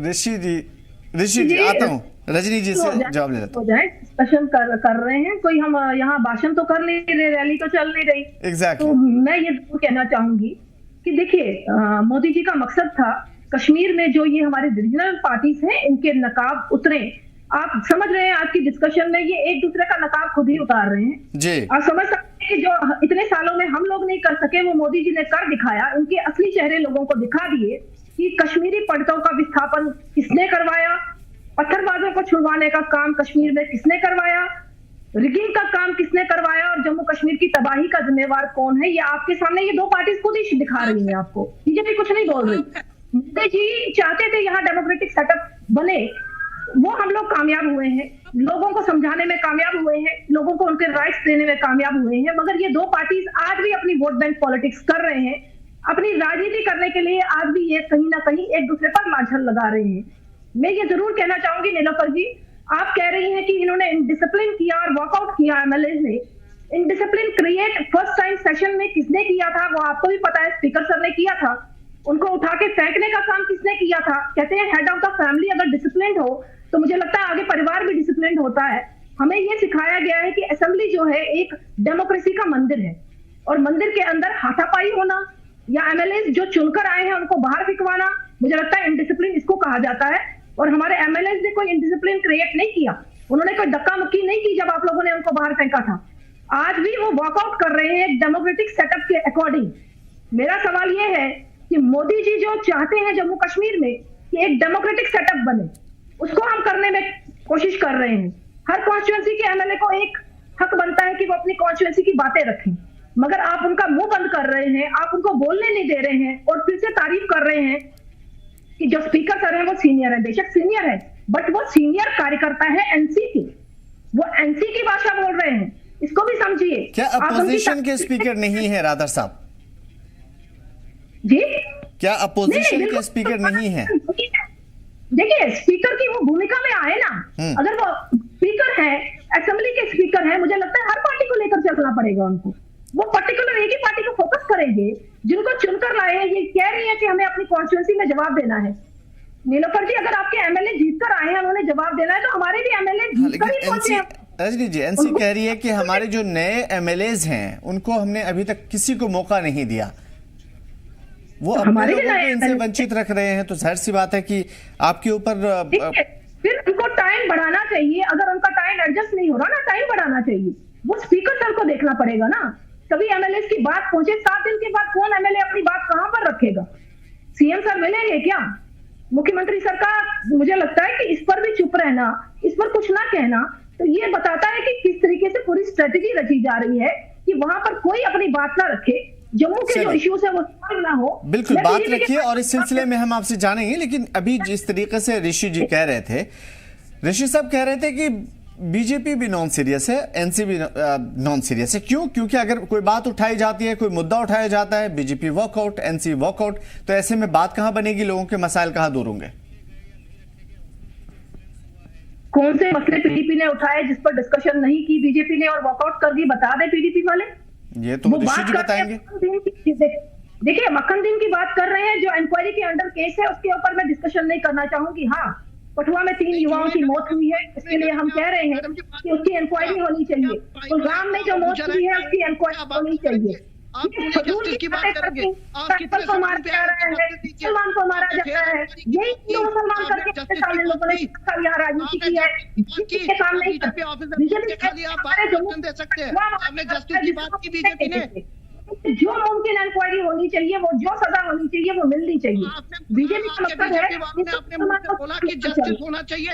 ऋषि जी आता हूँ, रजनी जी से जवाब ले लेता हूँ। डिस्कशन कर रहे हैं, कोई हम यहाँ भाषण तो कर नहीं रहे, रैली तो चल नहीं रही। एग्जैक्टली। तो मैं ये कहना चाहूंगी कि देखिए मोदी जी का मकसद था कश्मीर में जो ये हमारे रीजनल पार्टीज हैं इनके नकाब उतरे। आप समझ रहे हैं आज की डिस्कशन में ये एक दूसरे का नकाब खुद ही उतार रहे हैं जी। आप समझ सकते हैं कि जो इतने सालों में हम लोग नहीं कर सके वो मोदी जी ने कर दिखाया। इनके असली चेहरे लोगों को दिखा दिए कि कश्मीरी पंडितों का विस्थापन किसने करवाया, पत्थरबाजों को छुड़वाने का काम कश्मीर में किसने करवाया, रिगिंग का काम किसने करवाया और जम्मू कश्मीर की तबाही का जिम्मेवार कौन है। ये आपके सामने ये दो पार्टी खुद ही दिखा रही है आपको, बीजेपी कुछ नहीं बोल रही। मोदी जी चाहते थे यहाँ डेमोक्रेटिक सेटअप बने, वो हम लोग कामयाब हुए हैं, लोगों को समझाने में कामयाब हुए हैं, लोगों को उनके राइट्स देने में कामयाब हुए हैं। मगर ये दो पार्टीज आज भी अपनी वोट बैंक पॉलिटिक्स कर रहे हैं, अपनी राजनीति करने के लिए आज भी ये कहीं ना कहीं एक दूसरे पर माझल लगा रहे हैं। मैं ये जरूर कहना चाहूंगी नीलोफर जी, आप कह रही हैं कि इन्होंने इनडिसिप्लिन किया और वॉकआउट किया एमएलए ने। Indiscipline create first time session में किसने किया था वो आपको भी पता है, स्पीकर सर ने किया था। उनको उठा के फेंकने का काम किसने किया था? कहते हैं हेड ऑफ द फैमिली अगर डिसिप्लिन हो तो मुझे लगता है आगे परिवार भी डिसिप्लिन होता है। हमें ये सिखाया गया है कि असेंबली जो है एक डेमोक्रेसी का मंदिर है और मंदिर के अंदर हाथापाई होना या एमएलए जो चुनकर आए हैं उनको बाहर फिकवाना, मुझे लगता है इनडिसिप्लिन इसको कहा जाता है। और हमारे एमएलए ने कोई इनडिसिप्लिन क्रिएट नहीं किया, उन्होंने कोई धक्का मुक्की नहीं की जब आप लोगों ने उनको बाहर फेंका था। आज भी वो वॉकआउट कर रहे हैं एक डेमोक्रेटिक सेटअप के अकॉर्डिंग। मेरा सवाल ये है कि मोदी जी जो चाहते हैं जम्मू कश्मीर में कि एक डेमोक्रेटिक सेटअप बने, उसको हम करने में कोशिश कर रहे हैं। हर कॉन्स्टिट्यूएंसी के एमएलए को एक हक बनता है कि वो अपनी कॉन्स्टिट्यूएंसी की बातें रखें, मगर आप उनका मुंह बंद कर रहे हैं, आप उनको बोलने नहीं दे रहे हैं और फिर से तारीफ कर रहे हैं कि जो स्पीकर सर है वो सीनियर है। बेशक सीनियर है, बट वो सीनियर कार्यकर्ता है एनसी की, वो एनसी की भाषा बोल रहे हैं, इसको भी समझिए। क्या अपोजिशन के स्पीकर नहीं है राधर साहब जी? क्या अपोजिशन के स्पीकर नहीं है? देखिए स्पीकर की वो भूमिका में आए ना, अगर वो स्पीकर है, असेंबली के स्पीकर है, मुझे लगता है हर पार्टी को लेकर चलना पड़ेगा उनको। वो पर्टिकुलर एक ही पार्टी को फोकस करेंगे, जिनको चुनकर लाए हैं। ये कह रही है कि हमें अपनी कॉन्स्टिट्यूंसी में जवाब देना है। नीलोफर जी, अगर आपके एमएलए जीतकर आए हैं, उन्होंने जवाब देना है, तो हमारे भी एमएलए जीतकर ही पहुंचे हैं। रजनी जी, एनसी कह रही है कि हमारे जो नए एमएलएज हैं उनको हमने अभी तक किसी को मौका नहीं दिया, वो अपने लोगों को इनसे वंचित रख रहे हैं। तो जाहिर सी बात है कि आपके ऊपर फिर उनको टाइम बढ़ाना चाहिए। अगर उनका टाइम एडजस्ट नहीं हो रहा ना, टाइम बढ़ाना चाहिए। वो स्पीकर सर को देखना पड़ेगा ना। कभी एमएलए की बात पहुंचे 7 दिन के बाद कौन एमएलए अपनी बात कहां पर रखेगा? सीएम सर मिलेंगे क्या? मुख्यमंत्री सर का मुझे लगता है कि इस पर भी चुप रहना, इस पर कुछ ना कहना, तो ये बताता है कि किस तरीके से पूरी स्ट्रेटेजी रची जा रही है कि वहां पर कोई अपनी बात ना रखे, जम्मू के जो इश्यूज है वो सॉल्व ना हो। बिल्कुल बात रखिए और इस सिलसिले में हम आपसे जानेंगे। लेकिन अभी जिस तरीके से ऋषि जी कह रहे थे, ऋषि साहब कह रहे थे कि बीजेपी भी नॉन सीरियस है, एनसी भी नॉन सीरियस है। क्यों? क्योंकि अगर कोई बात उठाई जाती है, कोई मुद्दा उठाया जाता है, बीजेपी वॉकआउट, एनसी वॉकआउट, तो ऐसे में बात कहां बनेगी, लोगों के मसाइल कहां दूर होंगे? कौन से मसले पीडीपी ने उठाए जिस पर डिस्कशन नहीं की बीजेपी ने और वॉकआउट कर दी? बता दे पीडीपी वाले। ये तो ऋषि जी बताएंगे। देखिए मक्खन दिन की बात कर रहे हैं, जो इंक्वायरी के अंडर केस है उसके ऊपर मैं डिस्कशन नहीं करना चाहूंगी। हाँ, पठुआ में 3 युवाओं की मौत हुई है, इसके लिए हम कह रहे हैं कि उसकी इंक्वायरी होनी चाहिए। कुलगाम में जो मौत हुई है उसकी इंक्वायरी होनी चाहिए। की बात करेंगे, को मारा जा रहा है, मुसलमान को मारा जाता है, यही क्यों मुसलमान करके सामने लोगों ने यहाँ राजनीति की है, जिसके सामने दे सकते हैं। आपने जस्टिस की बात की बीजेपी ने, जो मुमकिन इंक्वायरी होनी चाहिए, वो जो सजा होनी चाहिए वो मिलनी चाहिए। बीजेपी का मतलब है बोला कि जस्टिस होना चाहिए।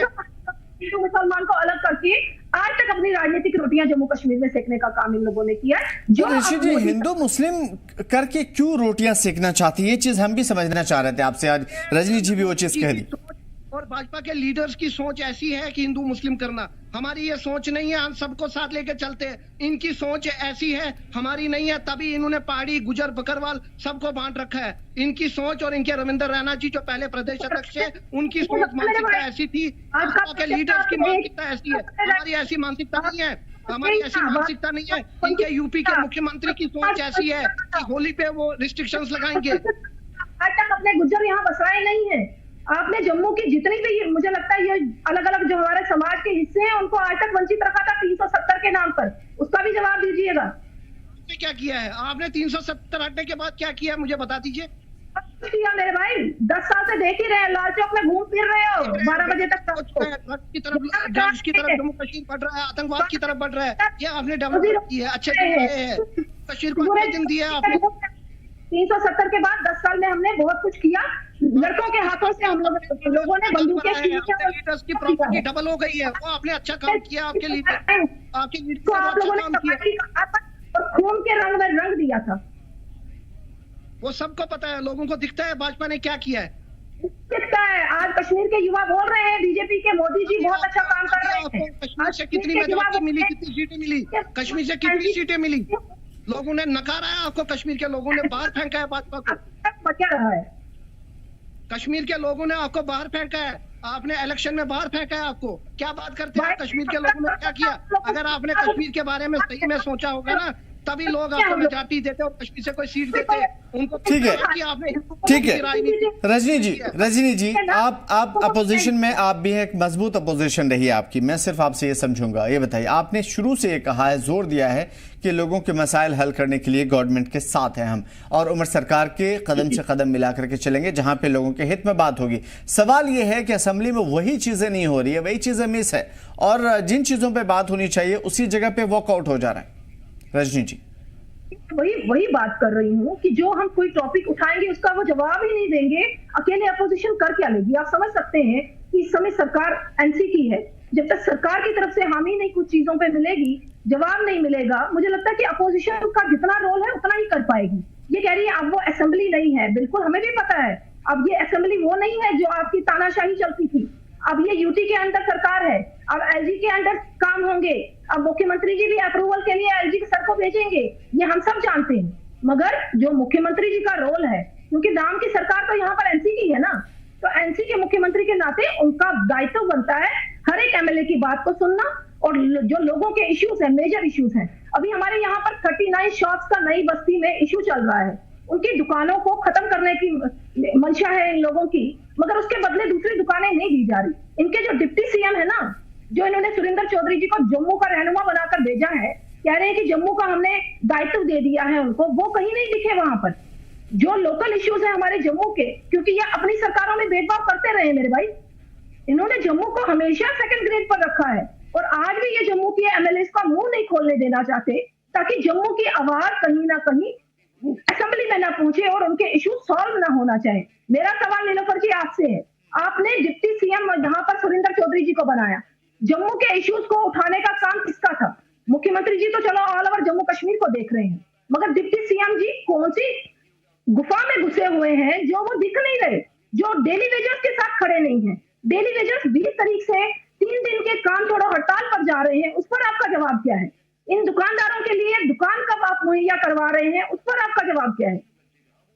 हिंदू मुसलमान को अलग करके आज तक अपनी राजनीतिक रोटियां जम्मू कश्मीर में सेकने का काम इन लोगों ने किया है। जो ऋषि जी हिंदू मुस्लिम करके क्यों रोटियां सेकना चाहती है, ये चीज हम भी समझना चाह रहे थे आपसे। आज रजनी जी भी वो चीज कह दी। और भाजपा के लीडर्स की सोच ऐसी है कि हिंदू मुस्लिम करना, हमारी ये सोच नहीं है। हम सबको साथ लेके चलते हैं, इनकी सोच ऐसी है, हमारी नहीं है। तभी इन्होंने पहाड़ी, गुजर, बकरवाल सबको बांट रखा है। इनकी सोच और इनके रविंदर रैना जी जो पहले प्रदेश अध्यक्ष है, उनकी सोच मानसिकता ऐसी थी। भाजपा के लीडर्स की मानसिकता ऐसी है, हमारी ऐसी मानसिकता नहीं है। हमारी ऐसी मानसिकता नहीं है। इनके यूपी के मुख्यमंत्री की सोच ऐसी है कि होली पे वो रिस्ट्रिक्शंस लगाएंगे। आज तक अपने गुज्जर यहाँ बसाए नहीं है। आपने जम्मू की जितनी भी, मुझे लगता है ये अलग अलग जो हमारे समाज के हिस्से हैं उनको आज तक वंचित रखा था 370 के नाम पर, उसका भी जवाब दीजिएगा। क्या किया है आपने? 370 हटने के बाद क्या किया है मुझे बता दीजिए। किया मेरे भाई, 10 साल से देख ही रहे हैं, लाल चौक में घूम फिर रहे हो 12 बजे तक। की तरफ ड्रग्स की तरफ जम्मू कश्मीर बढ़ रहा है, आतंकवाद की तरफ बढ़ रहा है। ये आपने डेवलप की है, अच्छे कश्मीर को अच्छे दिन दिया आपने। 370 के बाद 10 साल में हमने बहुत कुछ किया। लड़कों के हाथों से हम लोगों ने बंदूकें लीडर्स की प्रॉपर्टी डबल हो गई है। वो आपने अच्छा काम किया, आपके लीडर को आप लोगों ने और खून के रंग में रंग दिया था। वो सबको पता है, लोगों को दिखता है भाजपा ने क्या किया है। दिखता है। आज कश्मीर के युवा बोल रहे हैं बीजेपी के मोदी जी बहुत अच्छा काम कर रहे हैं। कश्मीर से कितनी मेजॉरिटी मिली, कितनी सीटें मिली, कश्मीर से कितनी सीटें मिली? लोगों ने नकारा है आपको, कश्मीर के लोगों ने बाहर फेंका है भाजपा को। बचा रहा है, कश्मीर के लोगों ने आपको बाहर फेंका है। आपने इलेक्शन में बाहर फेंका है आपको। क्या बात करते हैं? कश्मीर के लोगों ने क्या किया? अगर आपने कश्मीर के बारे में सही में सोचा होगा ना, तभी लोग आपको मेजॉरिटी देते और कश्मीर से कोई सीट देते उनको। ठीक है, ठीक है रजनी जी आप अपोजिशन में, आप भी एक मजबूत अपोजिशन रही है आपकी। मैं सिर्फ आपसे ये समझूंगा, ये बताइए, आपने शुरू से ये कहा है, जोर दिया है कि लोगों के मसाइल हल करने के लिए गवर्नमेंट के साथ हैं हम, और उमर सरकार के कदम से कदम मिला करके चलेंगे जहां पे लोगों के हित में बात होगी। सवाल ये है कि असेंबली में वही चीजें नहीं हो रही है, वही चीजें मिस है, और जिन चीजों पे बात होनी चाहिए उसी जगह पे वॉकआउट हो जा रहा है। रजनी जी, वही बात कर रही हूँ कि जो हम कोई टॉपिक उठाएंगे उसका वो जवाब ही नहीं देंगे। अकेले अपोजिशन कर क्या लेगी? आप समझ सकते हैं कि इस समय सरकार एनसी की है। जब तक सरकार की तरफ से हामी नहीं कुछ चीजों पे मिलेगी, जवाब नहीं मिलेगा, मुझे लगता है कि अपोजिशन का जितना रोल है उतना ही कर पाएगी। ये कह रही है अब वो असेंबली नहीं है, बिल्कुल हमें भी पता है अब ये असेंबली वो नहीं है जो आपकी तानाशाही चलती थी। अब ये यूटी के अंदर सरकार है, अब एलजी के अंदर काम होंगे। अब मुख्यमंत्री जी भी अप्रूवल के लिए एलजी के सर को भेजेंगे, ये हम सब जानते हैं। मगर जो मुख्यमंत्री जी का रोल है, क्योंकि दाम की सरकार तो यहाँ पर एनसी की है ना, तो एनसी के मुख्यमंत्री के नाते उनका दायित्व बनता है हर एक एमएलए की बात को सुनना और जो लोगों के इश्यूज हैं, मेजर इश्यूज हैं। अभी हमारे यहाँ पर 39 शॉप्स का नई बस्ती में इशू चल रहा है। उनकी दुकानों को खत्म करने की मंशा है इन लोगों की, मगर उसके बदले दूसरी दुकानें नहीं दी जा रही। इनके जो डिप्टी सीएम है ना, जो इन्होंने सुरेंद्र चौधरी जी को जम्मू का रहनुमा बनाकर भेजा है, कह रहे हैं कि जम्मू का हमने दायित्व दे दिया है उनको, वो कहीं नहीं दिखे वहां पर। जो लोकल इश्यूज है हमारे जम्मू के, क्योंकि ये अपनी सरकारों में भेदभाव करते रहे मेरे भाई, इन्होंने जम्मू को हमेशा सेकंड ग्रेड पर रखा है और आज भी ये जम्मू के एमएलए का मुंह नहीं खोलने देना चाहते, ताकि जम्मू की आवाज कहीं ना कहीं असेंबली में ना पहुंचे और उनके इश्यू सॉल्व ना होना चाहिए। मेरा सवाल नीलोफर जी आपसे है, आपने डिप्टी सीएम यहाँ पर सुरेंद्र चौधरी जी को बनाया, जम्मू के इश्यूज को उठाने का काम किसका था? मुख्यमंत्री जी तो चलो ऑल ओवर जम्मू कश्मीर को देख रहे हैं, मगर डिप्टी सीएम जी कौन सी गुफा में घुसे हुए हैं जो वो दिख नहीं रहे, जो डेली वेजर्स के साथ खड़े नहीं है? डेली वेजर्स 20 तारीख से 3 दिन के काम छोड़ो हड़ताल पर जा रहे हैं, उस पर आपका जवाब क्या है? इन दुकानदारों के लिए दुकान कब आप मुहैया करवा रहे हैं, उस पर आपका जवाब क्या है?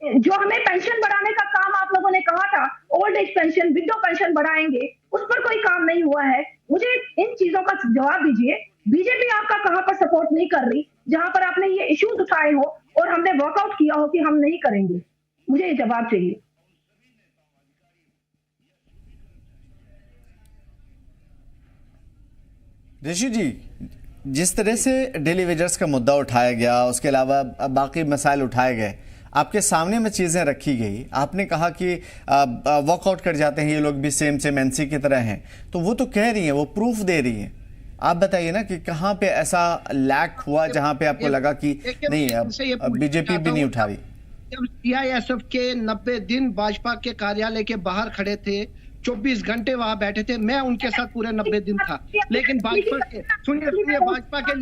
जो हमें पेंशन बढ़ाने का काम आप लोगों ने कहा था, old age pension, window pension बढ़ाएंगे, उस पर कोई काम नहीं हुआ है। मुझे इन चीजों का जवाब दीजिए। बीजेपी आपका कहां पर सपोर्ट नहीं कर रही, जहां पर आपने ये इश्यूज उठाए हो और हमने वॉकआउट किया हो कि हम नहीं करेंगे? मुझे ये जवाब चाहिए। ऋषि जी, जिस तरह से डेली वेजर्स का मुद्दा उठाया गया, उसके अलावा बाकी मसाइल उठाए गए, आपके सामने में चीज़ें रखी गई, आपने कहा कि वॉकआउट कर जाते हैं ये लोग भी सेम एनसी की तरह हैं, तो वो तो कह रही हैं, वो प्रूफ दे रही हैं। आप बताइए ना कि कहाँ पे ऐसा लैक हुआ जहाँ पे आपको लगा कि नहीं अब बीजेपी भी नहीं उठा रही? जब सीआईएसएफ के 90 दिन भाजपा के कार्यालय के बाहर खड़े थे, 24 घंटे वहां बैठे थे, मैं उनके साथ पूरे 90 दिन था। लेकिन भाजपा के सुनिए भाजपा के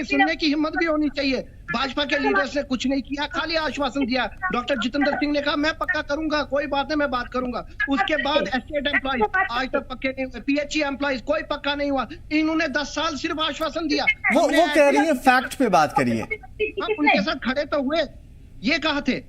सुनने की हिम्मत भी होनी चाहिए। भाजपा के लीडर्स ने कुछ नहीं किया, खाली आश्वासन दिया। डॉक्टर जितेंद्र सिंह ने कहा मैं पक्का करूंगा, कोई बात नहीं, मैं बात करूंगा। उसके बाद एस्टेट एम्प्लॉइज आज तक पक्के नहीं हुए, पीएचई एम्प्लॉइज कोई पक्का नहीं हुआ। इन्होंने 10 साल सिर्फ आश्वासन दिया। वो कह रही है, फैक्ट पे बात करिए। हम उनके साथ खड़े तो हुए, ये कहा थे।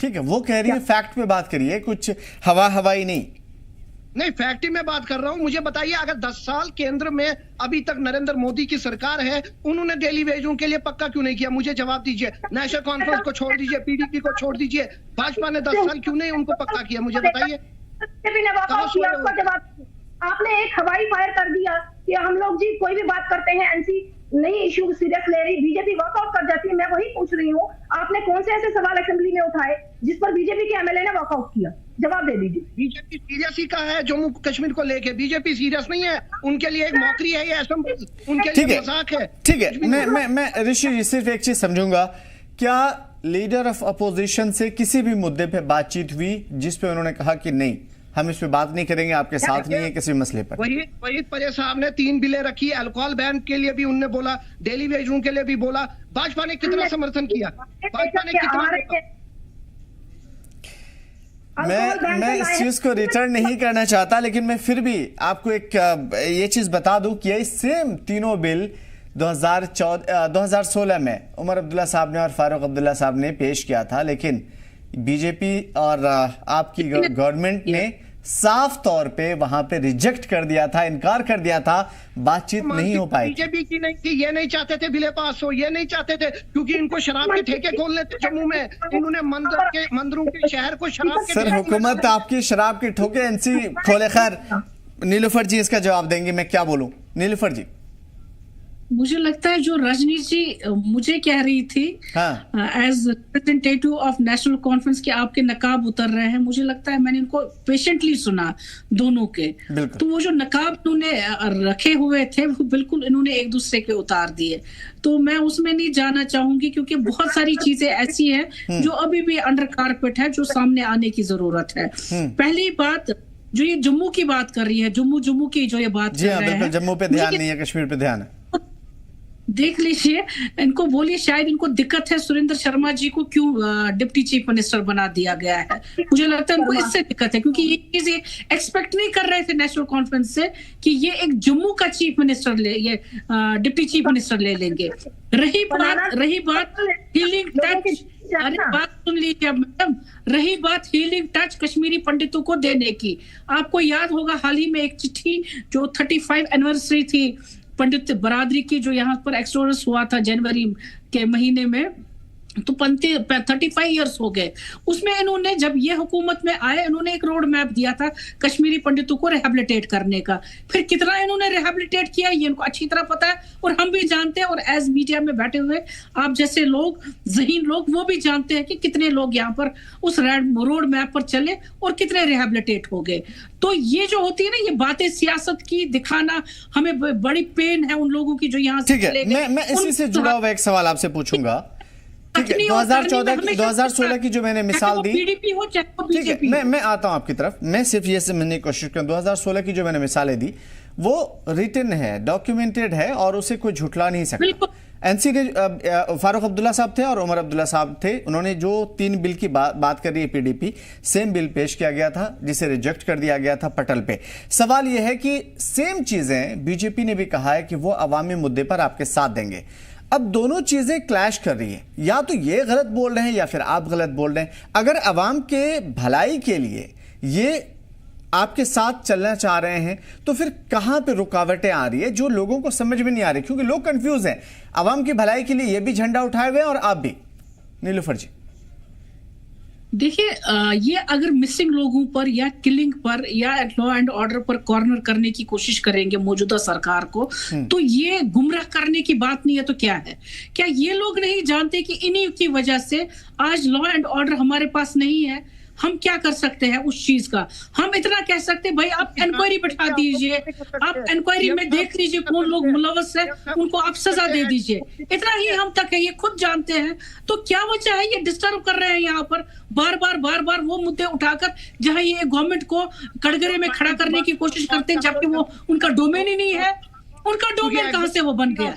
ठीक है, वो कह रही है फैक्ट पे बात करिए, कुछ हवाई नहीं, फैक्ट में बात कर रहा हूं। मुझे बताइए, अगर 10 साल केंद्र में अभी तक नरेंद्र मोदी की सरकार है, उन्होंने डेली वेजों के लिए पक्का क्यों नहीं किया? मुझे जवाब दीजिए। नेशनल कॉन्फ्रेंस को छोड़ दीजिए, पीडीपी को छोड़ दीजिए, भाजपा ने 10 साल क्यों नहीं उनको पक्का किया? मुझे बताइए। आपने एक हवाई फायर कर दिया कि हम लोग जी कोई भी बात करते हैं, एनसी नहीं इशू सीरियस ले रही, बीजेपी वॉकआउट कर जाती है। मैं वही पूछ रही हूँ, आपने कौन से ऐसे सवाल असेंबली में उठाए जिस पर बीजेपी के एमएलए ने वॉकआउट किया? जवाब दे दीजिए। बीजेपी सीरियस ही का है जम्मू कश्मीर को लेके, बीजेपी सीरियस नहीं है। उनके लिए एक मौकरी है ये असेंबली, उनके लिए मजाक है। ठीक है, मैं ऋषि जी सिर्फ एक चीज समझूंगा, क्या लीडर ऑफ अपोजिशन से किसी भी मुद्दे पे बातचीत हुई जिसपे उन्होंने कहा कि नहीं हम इस पे बात नहीं करेंगे, आपके साथ नहीं है किसी मसले पर? वही परे साहब ने 3 बिलें रखी, अल्कोहल बैन के लिए भी उन्होंने बोला, डेली वेजों के लिए भी बोला। भाजपा ने कितना समर्थन किया? भाजपा ने कितना? मैं इस चीज को रिटर्न नहीं करना चाहता, लेकिन मैं फिर भी आपको एक ये चीज बता दूं कि ये सेम तीनों बिल 2016 में उमर अब्दुल्ला साहब ने और फारूक अब्दुल्ला साहब ने पेश किया था, लेकिन बीजेपी और आपकी गवर्नमेंट ने साफ तौर पे वहां पे रिजेक्ट कर दिया था, इनकार कर दिया था, बातचीत नहीं हो पाई। बीजेपी की नहीं थी, ये नहीं चाहते थे बिले पास हो, ये नहीं चाहते थे, क्योंकि इनको शराब के ठेके खोलने थे जम्मू में। इन्होंने मंदिरों के शहर को शराब के सर, हुकूमत आपकी शराब के ठोके एनसी खोले। खैर, नीलूफर जी इसका जवाब देंगे, मैं क्या बोलूं? नीलूफर जी, मुझे लगता है जो रजनी जी मुझे कह रही थी as representative of National Conference के आपके नकाब उतर रहे हैं, मुझे लगता है मैंने इनको पेशेंटली सुना दोनों के। तो वो जो नकाब इन्होंने रखे हुए थे वो बिल्कुल इन्होंने एक दूसरे के उतार दिए। तो मैं उसमें नहीं जाना चाहूंगी, क्योंकि बहुत सारी चीजें ऐसी हैं जो अभी भी अंडर कारपेट है, जो सामने आने की जरूरत है। पहली बात, जो ये जम्मू की बात कर रही है, जम्मू की जो ये बात कर रहे हैं, जम्मू पे ध्यान नहीं है, कश्मीर पे ध्यान है। देख लीजिए, इनको बोलिए, शायद इनको दिक्कत है सुरेंद्र शर्मा जी को क्यों डिप्टी चीफ मिनिस्टर बना दिया गया है। मुझे लगता है इनको इससे दिक्कत है, क्योंकि ये चीजें एक्सपेक्ट नहीं कर रहे थे नेशनल कॉन्फ्रेंस से कि ये एक जम्मू का चीफ मिनिस्टर ये डिप्टी चीफ मिनिस्टर ले लेंगे। रही बात हीलिंग टच, अरे बात सुन लीजिए मैडम, रही बात हीलिंग टच कश्मीरी पंडितों को देने की, आपको याद होगा हाल ही में एक चिट्ठी जो 35 एनिवर्सरी थी पंडित बरादरी की, जो यहाँ पर एक्सोडस हुआ था जनवरी के महीने में, तो 35 इयर्स हो गए। उसमें इन्होंने, जब ये हुकूमत में आए, इन्होंने एक रोड मैप दिया था कश्मीरी पंडितों को रिहेबिलिटेट करने का। फिर कितना इन्होंने रिहेबिलिटेट किया ये इनको अच्छी तरह पता है, और हम भी जानते हैं, और एज मीडिया में बैठे हुए आप जैसे लोग, ज़हीन लोग, वो भी जानते हैं कि कितने लोग यहाँ पर उस रोड मैप पर चले और कितने रिहेबिलिटेट हो गए। तो ये जो होती है ना, ये बातें सियासत की दिखाना, हमें बड़ी पेन है उन लोगों की जो यहाँ से चले गए। मैं इसी से जुड़ा हुआ एक सवाल आपसे पूछूंगा। ठीक है, 2016 की जो मैंने मिसाल दी, ठीक है, मैं आता हूं आपकी तरफ। मैं सिर्फ ये समझने की कोशिश करूं, 2016 की जो मैंने मिसालें दी वो रिटन है, डॉक्यूमेंटेड है, और उसे कोई झुटला नहीं सकता। एनसी ने फारूक अब्दुल्ला साहब थे और उमर अब्दुल्ला साहब थे, उन्होंने जो 3 बिल की बात कर रही है पीडीपी, सेम बिल पेश किया गया था जिसे रिजेक्ट कर दिया गया था पटल पे। सवाल यह है कि सेम चीजें बीजेपी ने भी कहा है कि वो अवामी मुद्दे पर आपके साथ देंगे। अब दोनों चीजें क्लैश कर रही है, या तो ये गलत बोल रहे हैं या फिर आप गलत बोल रहे हैं। अगर अवाम के भलाई के लिए ये आपके साथ चलना चाह रहे हैं तो फिर कहां पे रुकावटें आ रही है जो लोगों को समझ में नहीं आ रही, क्योंकि लोग कंफ्यूज हैं। अवाम की भलाई के लिए ये भी झंडा उठाए हुए हैं और आप भी। नीलूफर जी, देखिए, ये अगर मिसिंग लोगों पर या किलिंग पर या लॉ एंड ऑर्डर पर कॉर्नर करने की कोशिश करेंगे मौजूदा सरकार को, तो ये गुमराह करने की बात नहीं है तो क्या है? क्या ये लोग नहीं जानते कि इन्हीं की वजह से आज लॉ एंड ऑर्डर हमारे पास नहीं है? हम क्या कर सकते हैं उस चीज का? हम इतना कह सकते हैं भाई आप इंक्वायरी बैठा दीजिए, आप इंक्वायरी में देख लीजिए कौन लोग मुलव्वस है, उनको आप सजा दे दीजिए। इतना ही हम तक है, ये खुद जानते हैं। तो क्या वजह है ये डिस्टर्ब कर रहे हैं यहाँ पर बार बार वो मुद्दे उठाकर, जहां ये गवर्नमेंट को कटघरे में खड़ा करने की कोशिश करते हैं, जबकि वो उनका डोमेन ही नहीं है। उनका डोमेन कहां से वो बन गया?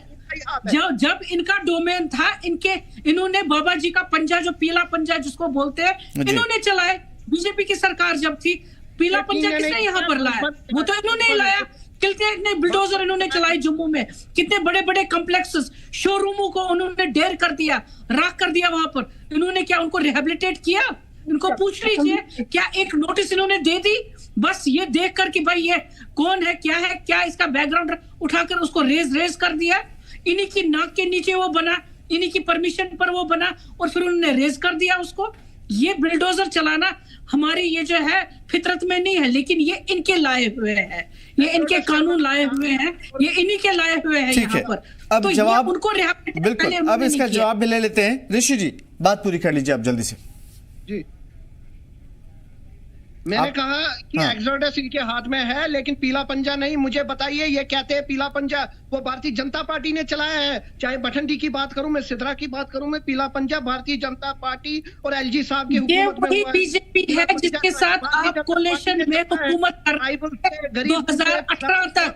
जब इनका डोमेन था, इन्होंने बाबा जी का पंजा, जो पीला पंजा जिसको बोलते हैं, इन्होंने चलाए। बीजेपी की सरकार जब थी, पीला पंजा किसने यहाँ पर लाया? वो तो इन्होंने ही लाया। कितने बुलडोजर इन्होंने चलाए जम्मू में, कितने बड़े बड़े कॉम्प्लेक्सेस, शोरूमों को उन्होंने ढेर कर दिया, राख कर दिया वहां पर। इन्होंने क्या उनको रिहेबिलिटेट किया? इनको पूछ लीजिए, क्या एक नोटिस इन्होंने दे दी? बस ये देख कर कि भाई ये कौन है, क्या इसका बैकग्राउंड, उठाकर उसको रेज कर दिया। इन्हीं की नाक के नीचे वो बना, इन्हीं की परमिशन पर वो बना, और फिर उन्होंने रेज कर दिया उसको। ये बुलडोजर चलाना हमारी ये जो है फितरत में नहीं है, लेकिन ये इनके लाए हुए हैं, ये इनके कानून लाए हुए हैं, ये इन्हीं के लाए हुए हैं यहाँ पर। अब तो जवाब उनको बिल्कुल, अब इसका जवाब भी ले लेते हैं। ऋषि जी, बात पूरी कर लीजिए आप जल्दी से। जी, मैंने कहा कि एक्सोडस इनके हाथ में है, लेकिन पीला पंजा नहीं। मुझे बताइए, ये कहते हैं पीला पंजा वो भारतीय जनता पार्टी ने चलाया है। चाहे भठंडी की बात करूं, मैं सिद्रा की बात करूं, मैं पीला पंजा भारतीय जनता पार्टी और एलजी साहब की हुकूमत में हुआ है। बीजेपी है जिसके साथ आप कोalition में हुकूमत कर रहे थे 2018 तक,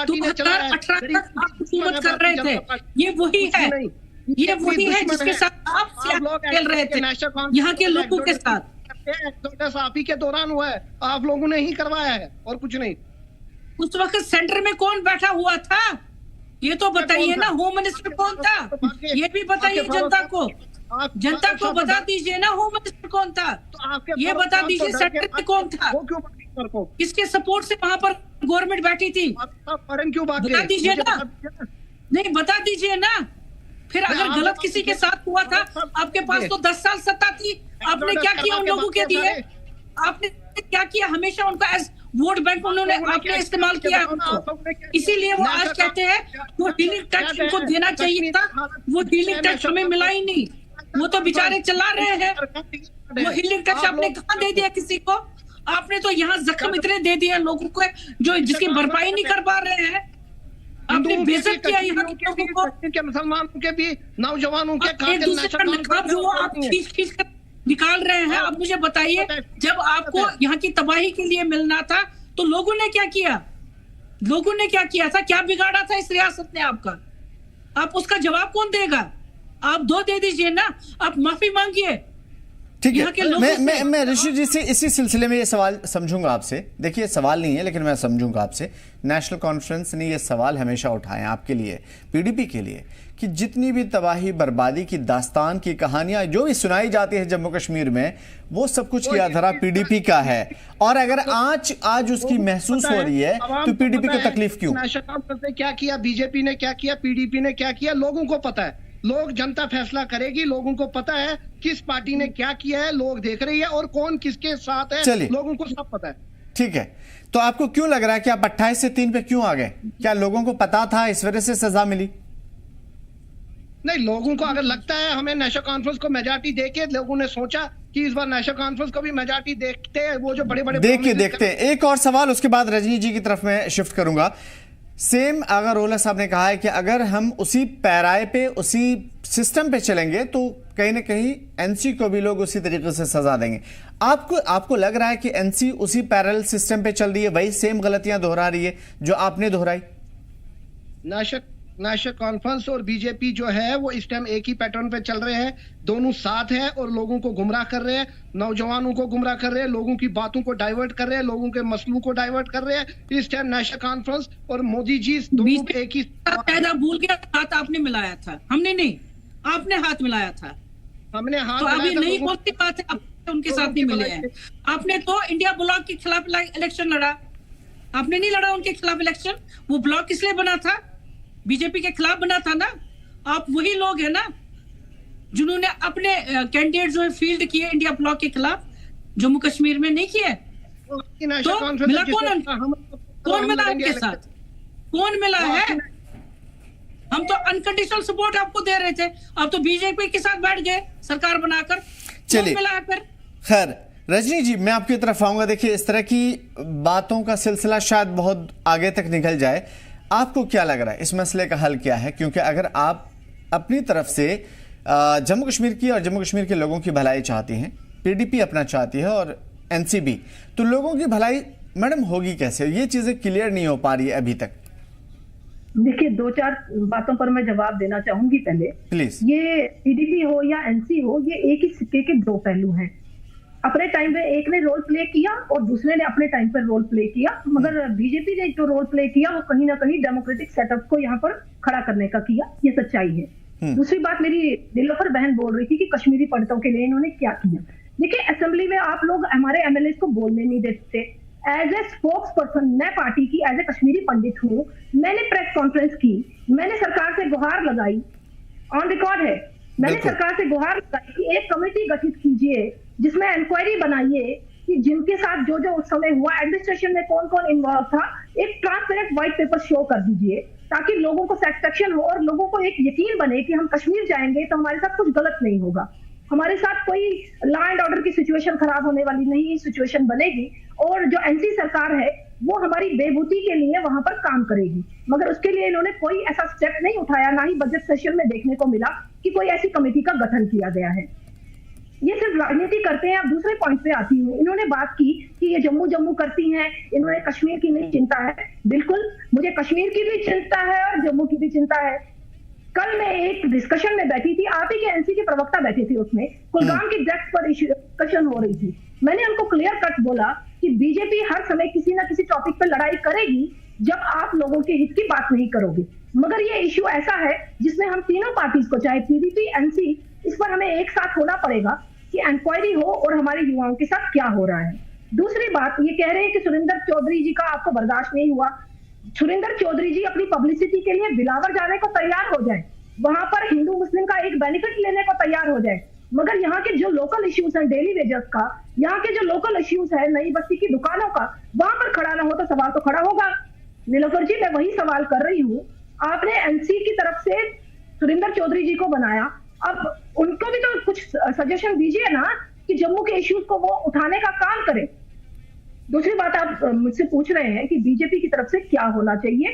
2018 तक आप हुकूमत कर रहे थे। ये वही है, ये वही है जिसके साथ आप खेल रहे थे यहाँ के लोगों के साथ। एक्सोडस आप ही के दौरान हुआ है, आप लोगों ने ही करवाया है और कुछ नहीं। उस वक्त सेंटर में कौन बैठा हुआ था ये तो बताइए ना। होम मिनिस्टर कौन था ये भी बताइए जनता को, जनता को बता दीजिए ना होम मिनिस्टर कौन था, ये बता दीजिए सेंटर में कौन था, किसके सपोर्ट से वहां पर गवर्नमेंट बैठी थी, बता दीजिए ना। नहीं, बता दीजिए ना। फिर अगर गलत किसी के साथ हुआ था, आपके पास तो 10 साल सत्ता थी, आपने क्या किया उन लोगों के लिए? आपने क्या किया? हमेशा उनका एज वोट बैंक उन्होंने आपने इस्तेमाल किया उनको। इसीलिए वो आज कहते हैं वो हीलिंग टच उनको देना चाहिए था, वो हीलिंग टच हमें मिला ही नहीं। वो तो बेचारे चला रहे हैं, वो हीलिंग टच आपने कहाँ दे दिया किसी को? आपने तो यहाँ जख्म इतने दे दिए लोगों को जो जिसकी भरपाई नहीं कर पा रहे हैं। आपने बेइज्जत किया यहाँ के लोगों को, मुसलमानों के भी, नौजवानों के एक दूसरे का नकाब जो आप खींच कर निकाल रहे हैं। अब मुझे बताइए, जब आपको यहाँ की तबाही के लिए मिलना था तो लोगों ने क्या किया? लोगों ने क्या किया था? क्या बिगाड़ा था इस रियासत ने आपका? आप उसका जवाब कौन देगा? आप दे दीजिए ना, आप माफी मांगिए। ठीक है, मैं ऋषि जी से इसी सिलसिले में ये सवाल समझूंगा आपसे। देखिए, सवाल नहीं है लेकिन मैं समझूंगा आपसे। नेशनल कॉन्फ्रेंस ने ये सवाल हमेशा उठाए आपके लिए, पीडीपी के लिए, कि जितनी भी तबाही बर्बादी की दास्तान की कहानियां जो भी सुनाई जाती है जम्मू कश्मीर में, वो सब कुछ की आधारा पीडीपी का है। और अगर आज उसकी महसूस हो रही है तो पीडीपी को तकलीफ क्यों? नेशनल कॉन्फ्रेंस ने क्या किया, बीजेपी ने क्या किया, पीडीपी ने क्या किया, लोगों को पता है। लोग, जनता फैसला करेगी। लोगों को पता है किस पार्टी ने क्या किया है, लोग देख रही है, और कौन किसके साथ है, चलिए, लोगों को सब पता है। ठीक है, तो आपको क्यों लग रहा है कि आप 28 से 3 पे क्यों आ गए? क्या लोगों को पता था, इस वजह से सजा मिली? नहीं, लोगों को अगर लगता है हमें नेशनल कॉन्फ्रेंस को मेजॉरिटी देके, लोगों ने सोचा कि इस बार नेशनल कॉन्फ्रेंस को भी मेजॉरिटी देखते हैं, वो जो बड़े बड़े देखते हैं। एक और सवाल, उसके बाद रजनी जी की तरफ मैं शिफ्ट करूंगा। सेम आगा रोला साहब ने कहा है कि अगर हम उसी पैराए पे, उसी सिस्टम पे चलेंगे तो कहीं ना कहीं एनसी को भी लोग उसी तरीके से सजा देंगे। आपको लग रहा है कि एनसी उसी पैरेलल सिस्टम पे चल रही है, वही सेम गलतियां दोहरा रही है जो आपने दोहराई? नेशनल कॉन्फ्रेंस और बीजेपी जो है वो इस टाइम एक ही पैटर्न पे चल रहे हैं। दोनों साथ हैं और लोगों को गुमराह कर रहे हैं, नौजवानों को गुमराह कर रहे हैं, लोगों की बातों को डाइवर्ट कर रहे हैं, लोगों के मसलों को डाइवर्ट कर रहे हैं। इस टाइम नेशनल कॉन्फ्रेंस और मोदी जी दोनों एक ही भूल गया, हाथ आपने मिलाया था, हमने नहीं, आपने हाथ मिलाया था। हमने हाथ तो अभी नहीं, कौन सी बात है, आप उनके साथ नहीं मिले हैं। आपने तो इंडिया ब्लॉक के खिलाफ इलेक्शन लड़ा, आपने नहीं लड़ा उनके खिलाफ इलेक्शन। वो ब्लॉक किस लिए बना था? बीजेपी के खिलाफ बना था ना। आप वही लोग हैं ना जिन्होंने अपने कैंडिडेट जो है फील्ड किए इंडिया ब्लॉक के खिलाफ, जम्मू कश्मीर में नहीं किए। तो मिला कौन मिला आपके साथ? कौन मिला है? हम तो अनकंडीशनल सपोर्ट आपको दे रहे थे, आप तो बीजेपी के साथ बैठ गए सरकार बनाकर। चलिए, मिला है फिर? खैर रजनी जी, मैं आपकी तरफ आऊंगा। देखिए, इस तरह की बातों का सिलसिला शायद बहुत आगे तक निकल जाए। आपको क्या लग रहा है इस मसले का हल क्या है? क्योंकि अगर आप अपनी तरफ से जम्मू कश्मीर की और जम्मू कश्मीर के लोगों की भलाई चाहती हैं, पीडीपी अपना चाहती है और एनसीबी, तो लोगों की भलाई मैडम होगी कैसे? ये चीजें क्लियर नहीं हो पा रही है अभी तक। देखिए, 2-4 बातों पर मैं जवाब देना चाहूंगी। पहले प्लीज, ये पीडीपी हो या एनसी हो, ये एक ही सिक्के के दो पहलू हैं। अपने टाइम पे एक ने रोल प्ले किया और दूसरे ने अपने टाइम पर रोल प्ले किया, मगर बीजेपी ने जो रोल प्ले किया वो कहीं ना कहीं डेमोक्रेटिक सेटअप को यहाँ पर खड़ा करने का किया, ये सच्चाई है। दूसरी बात, मेरी दिलोफर बहन बोल रही थी कि कश्मीरी पंडितों के लिए इन्होंने क्या किया। देखिए, असेंबली में आप लोग हमारे एमएलए को बोलने नहीं देते। एज ए स्पोक्स पर्सन, मैं पार्टी की एज ए कश्मीरी पंडित हूँ, मैंने प्रेस कॉन्फ्रेंस की, मैंने सरकार से गुहार लगाई, ऑन रिकॉर्ड है, मैंने सरकार से गुहार लगाई कि एक कमेटी गठित कीजिए जिसमें इंक्वायरी बनाइए कि जिनके साथ जो जो उस समय हुआ, एडमिनिस्ट्रेशन में कौन कौन इन्वॉल्व था, एक ट्रांसपेरेंट व्हाइट पेपर शो कर दीजिए ताकि लोगों को सेटिस्फेक्शन हो और लोगों को एक यकीन बने कि हम कश्मीर जाएंगे तो हमारे साथ कुछ गलत नहीं होगा, हमारे साथ कोई लॉ एंड ऑर्डर की सिचुएशन खराब होने वाली नहीं सिचुएशन बनेगी और जो एनसी सरकार है वो हमारी बेबूती के लिए वहां पर काम करेगी। मगर उसके लिए इन्होंने कोई ऐसा स्टेप नहीं उठाया, ना ही बजट सेशन में देखने को मिला कि कोई ऐसी कमेटी का गठन किया गया है। ये सिर्फ राजनीति करते हैं। अब दूसरे पॉइंट पे आती हूँ, इन्होंने बात की कि ये जम्मू जम्मू करती हैं, इन्होंने कश्मीर की नहीं चिंता है। बिल्कुल, मुझे कश्मीर की भी चिंता है और जम्मू की भी चिंता है। कल मैं एक डिस्कशन में बैठी थी, आप ही के एनसी के प्रवक्ता बैठे थे, उसमें कुलगाम की डेथ पर डिस्कशन हो रही थी। मैंने उनको क्लियर कट बोला कि बीजेपी हर समय किसी ना किसी टॉपिक पर लड़ाई करेगी जब आप लोगों के हित की बात नहीं करोगे, मगर ये इश्यू ऐसा है जिसमें हम तीनों पार्टीज को, चाहे पीडीपी, एनसी, इस पर हमें एक साथ होना पड़ेगा कि इंक्वायरी हो और हमारे युवाओं के साथ क्या हो रहा है। दूसरी बात, ये कह रहे हैं कि सुरेंद्र चौधरी जी का आपको बर्दाश्त नहीं हुआ। सुरेंद्र चौधरी जी अपनी पब्लिसिटी के लिए बिलावर जाने को तैयार हो जाए, वहां पर हिंदू मुस्लिम का एक बेनिफिट लेने को तैयार हो जाए, मगर यहाँ के जो लोकल इश्यूज हैं, डेली वेजेस का, यहाँ के जो लोकल इश्यूज है, नई बस्ती की दुकानों का, वहां पर खड़ा ना हो तो सवाल तो खड़ा होगा। नीलोफर जी, मैं वही सवाल कर रही हूँ, आपने एनसी की तरफ से सुरेंद्र चौधरी जी को बनाया, अब उनको भी तो कुछ सजेशन दीजिए ना कि जम्मू के इश्यूज को वो उठाने का काम करें। दूसरी बात, आप मुझसे पूछ रहे हैं कि बीजेपी की तरफ से क्या होना चाहिए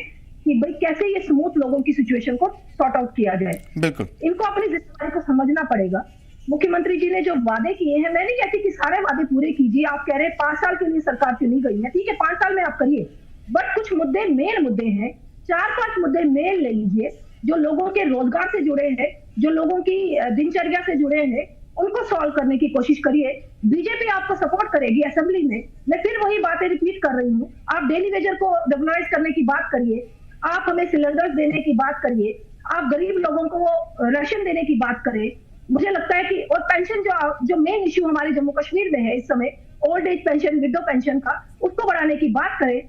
कि भाई कैसे ये स्मूथ लोगों की सिचुएशन को सॉर्ट आउट किया जाए। बिल्कुल, इनको अपनी जिम्मेदारी को समझना पड़ेगा। मुख्यमंत्री जी ने जो वादे किए हैं, मैं नहीं कहती कि सारे वादे पूरे कीजिए, आप कह रहे हैं 5 साल के लिए सरकार चुनी गई है, ठीक है 5 साल में आप करिए, बट कुछ मुद्दे मेन मुद्दे हैं, 4-5 मुद्दे मेन ले लीजिए जो लोगों के रोजगार से जुड़े हैं, जो लोगों की दिनचर्या से जुड़े हैं, उनको सॉल्व करने की कोशिश करिए। बीजेपी आपको सपोर्ट करेगी असेंबली में। मैं फिर वही बातें रिपीट कर रही हूँ, आप डेली वेजर को रेगुलराइज करने की बात करिए, आप हमें सिलेंडर्स देने की बात करिए, आप गरीब लोगों को राशन देने की बात करें, मुझे लगता है कि और पेंशन जो मेन इश्यू हमारे जम्मू कश्मीर में है इस समय, old age pension, window pension का, उसको बढ़ाने की बात करें।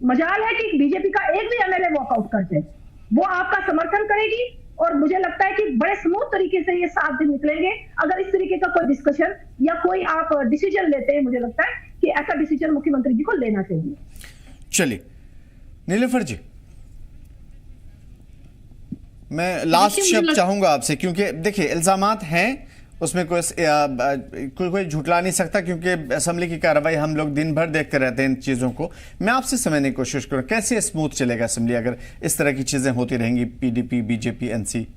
मजाल है कि बीजेपी का एक भी एमएलए वॉकआउट कर जाए, वो आपका समर्थन करेगी और मुझे लगता है कि बड़े स्मूथ तरीके से ये 7 दिन निकलेंगे। अगर इस तरीके का कोई डिस्कशन या कोई आप डिसीजन लेते हैं, मुझे लगता है कि ऐसा डिसीजन मुख्यमंत्री जी को लेना चाहिए। चलिए नीलूफर जी, मैं लास्ट शब्द चाहूंगा आपसे, क्योंकि देखिए इल्जामात हैं, उसमें कोई झुटला नहीं सकता, क्योंकि असेंबली की कार्रवाई हम लोग दिन भर देखते रहते हैं इन चीज़ों को। मैं आपसे समझने की कोशिश करूँ, कैसे स्मूथ चलेगा असेंबली अगर इस तरह की चीज़ें होती रहेंगी, पीडीपी, बीजेपी, एनसी?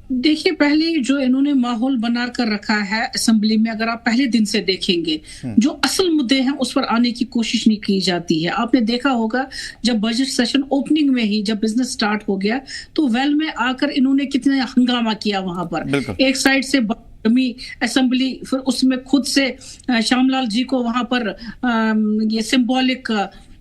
देखिए, पहले जो इन्होंने माहौल बना कर रखा है असेंबली में, अगर आप पहले दिन से देखेंगे, जो असल मुद्दे हैं उस पर आने की कोशिश नहीं की जाती है। आपने देखा होगा जब बजट सेशन ओपनिंग में ही जब बिजनेस स्टार्ट हो गया तो वेल में आकर इन्होंने कितना हंगामा किया वहां पर। एक साइड से असेंबली, फिर उसमें खुद से श्यामलाल जी को वहां पर ये सिंबॉलिक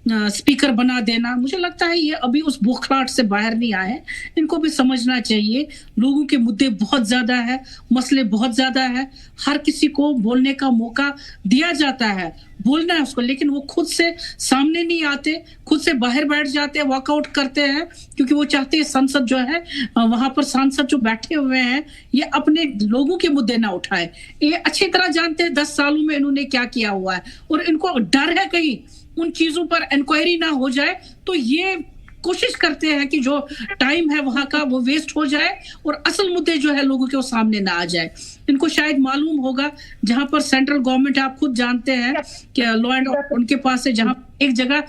स्पीकर बना देना। मुझे लगता है ये अभी उस बुखलाहट से बाहर नहीं आए। इनको भी समझना चाहिए लोगों के मुद्दे बहुत ज्यादा है, मसले बहुत ज्यादा है, हर किसी को बोलने का मौका दिया जाता है, बोलना है उसको, लेकिन वो खुद से सामने नहीं आते, खुद से बाहर बैठ जाते हैं, वॉकआउट करते हैं, क्योंकि वो चाहते हैं संसद जो है वहां पर सांसद जो बैठे हुए हैं ये अपने लोगों के मुद्दे ना उठाए। ये अच्छी तरह जानते हैं 10 सालों में इन्होंने क्या किया हुआ है, और इनको डर है कहीं उन चीजों पर इंक्वायरी ना हो जाए, तो ये कोशिश करते हैं कि जो टाइम है वहां का वो वेस्ट हो जाए और असल मुद्दे जो है लोगों के वो सामने ना आ जाए। इनको शायद मालूम होगा जहां पर सेंट्रल गवर्नमेंट है, आप खुद जानते हैं कि लॉ एंड ऑर्डर उनके पास है, जहां एक जगह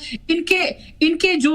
इनके जो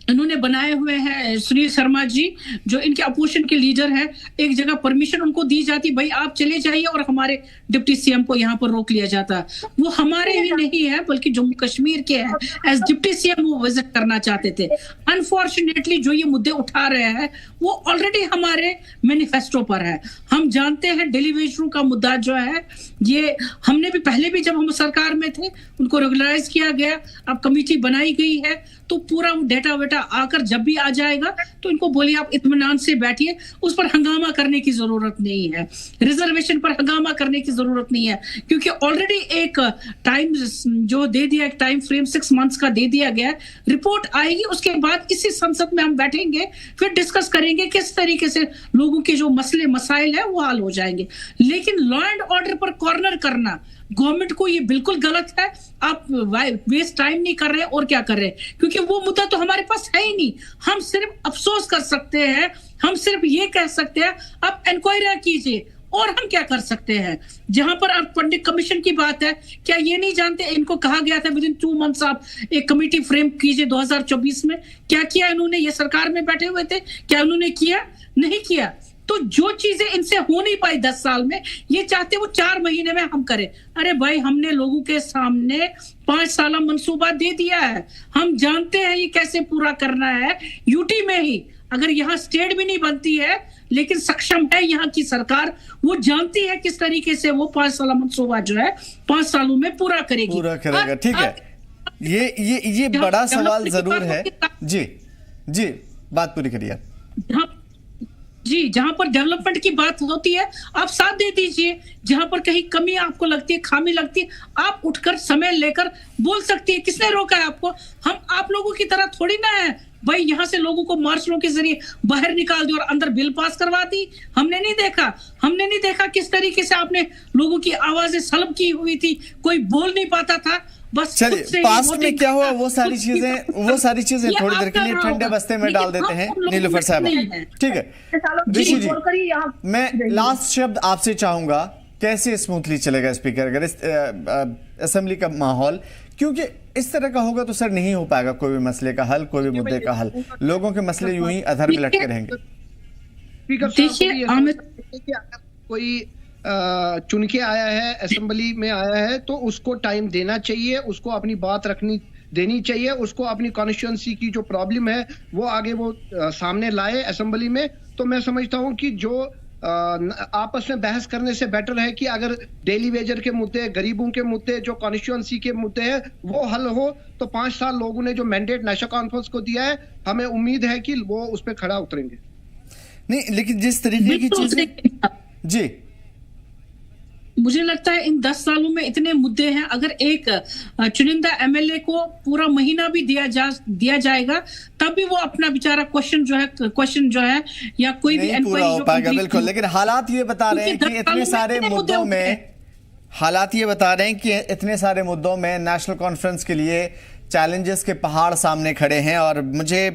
इन्होंने बनाए हुए हैं सुनील शर्मा जी, जो इनके अपोजिशन के लीडर हैं, एक जगह परमिशन उनको दी जाती, भाई आप चले जाइए, और हमारे डिप्टी सीएम को यहाँ पर रोक लिया जाता। वो हमारे ही नहीं है बल्कि जम्मू कश्मीर के हैं, एज डिप्टी सीएम वो विजिट करना चाहते थे। अनफॉर्चुनेटली जो ये मुद्दे उठा रहे हैं वो ऑलरेडी हमारे मैनिफेस्टो पर है। हम जानते हैं डेली वेजरों का मुद्दा जो है, ये हमने भी पहले भी जब हम सरकार में थे उनको रेगुलराइज किया गया, अब कमेटी बनाई गई है, तो पूरा डेटा वेटा आकर जब भी आ जाएगा तो इनको बोलिए आप इत्मीनान से बैठिए, उस पर हंगामा करने की जरूरत नहीं है, रिजर्वेशन पर हंगामा करने की जरूरत नहीं है, क्योंकि ऑलरेडी एक टाइम जो दे दिया, एक टाइम फ्रेम 6 मंथ्स का दे दिया गया। रिपोर्ट आएगी, उसके बाद इसी संसद में हम बैठेंगे, फिर डिस्कस करेंगे किस तरीके से लोगों के जो मसले मसाइल है वो हल हो जाएंगे। लेकिन लॉ एंड ऑर्डर पर कॉर्नर करना गवर्नमेंट को ये बिल्कुल गलत है। आप वेस्ट टाइम नहीं कर रहे और क्या कर रहे, क्योंकि वो मुद्दा तो हमारे पास है ही नहीं। हम सिर्फ अफसोस कर सकते हैं, हम सिर्फ ये कह सकते हैं आप इंक्वायरी कीजिए, और हम क्या कर सकते हैं। जहां पर अब पंडित कमीशन की बात है, क्या ये नहीं जानते, इनको कहा गया था विद इन 2 मंथ्स आप एक कमेटी फ्रेम कीजिए 2024 में, क्या किया इन्होंने? ये सरकार में बैठे हुए थे, क्या उन्होंने किया? नहीं किया। तो जो चीजें इनसे हो नहीं पाई 10 साल में, ये चाहते वो 4 महीने में हम करें। अरे भाई, हमने लोगों के सामने 5 साल मंसूबा दे दिया है, हम जानते हैं ये कैसे पूरा करना है। यूटी में ही अगर यहाँ स्टेट भी नहीं बनती है, लेकिन सक्षम है यहाँ की सरकार, वो जानती है किस तरीके से वो 5 साल मंसूबा जो है 5 सालों में पूरा करेगी, पूरा करेगा। ठीक है, ये बड़ा सवाल जरूर है। जी बात पूरी करिए। जहां पर डेवलपमेंट की बात होती है आप साथ दे दीजिए, जहां पर कहीं कमी आपको लगती है, खामी लगती है, आप उठकर समय लेकर बोल सकती है। किसने रोका है आपको? हम आप लोगों की तरह थोड़ी ना है भाई, यहां से लोगों को मार्शलों के जरिए बाहर निकाल दी और अंदर बिल पास करवा दी। हमने नहीं देखा किस तरीके से आपने लोगों की आवाजें सल्ब की हुई थी, कोई बोल नहीं पाता था। बस चलिए, पास्ट में क्या हुआ वो सारी चीजें थोड़ी देर के लिए ठंडे बस्ते में डाल देते हैं नीलूफर साहब। ठीक है ऋषि जी, मैं लास्ट शब्द आपसे चाहूंगा, कैसे स्मूथली चलेगा स्पीकर अगर इस असेंबली का माहौल, क्योंकि इस तरह का होगा तो सर नहीं हो पाएगा कोई भी मसले का हल, कोई भी मुद्दे का हल, लोगों के मसले यूं ही अधर में लटके रहेंगे। देखिए, कोई चुन के आया है, असेंबली में आया है, तो उसको टाइम देना चाहिए, उसको अपनी बात देनी चाहिए, उसको अपनी कॉन्स्टिट्यूएंसी की जो प्रॉब्लम है वो आगे वो सामने लाए असेंबली में। तो मैं समझता हूं कि जो आपस में बहस करने से बेटर है कि अगर डेली वेजर के मुद्दे, गरीबों के मुद्दे, जो कॉन्स्टिट्यूएंसी के मुद्दे हैं वो हल हो, तो 5 साल लोगों ने जो मैंडेट नेशनल कॉन्फ्रेंस को दिया है, हमें उम्मीद है कि वो उस पर खड़ा उतरेंगे। नहीं, लेकिन जिस तरीके की चीजें जी, मुझे लगता है इन 10 सालों में इतने मुद्दे हैं, अगर एक चुनिंदा एमएलए को पूरा महीना भी दिया जाएगा तब भी वो अपना बेचारा क्वेश्चन जो है या कोई भी नहीं पूरा हो पाएगा, बिल्कुल। लेकिन हालात ये बता रहे हैं कि इतने सारे मुद्दों में, हालात ये बता रहे हैं कि इतने सारे मुद्दों में नेशनल कॉन्फ्रेंस के लिए चैलेंजेस के पहाड़ सामने खड़े हैं। और मुझे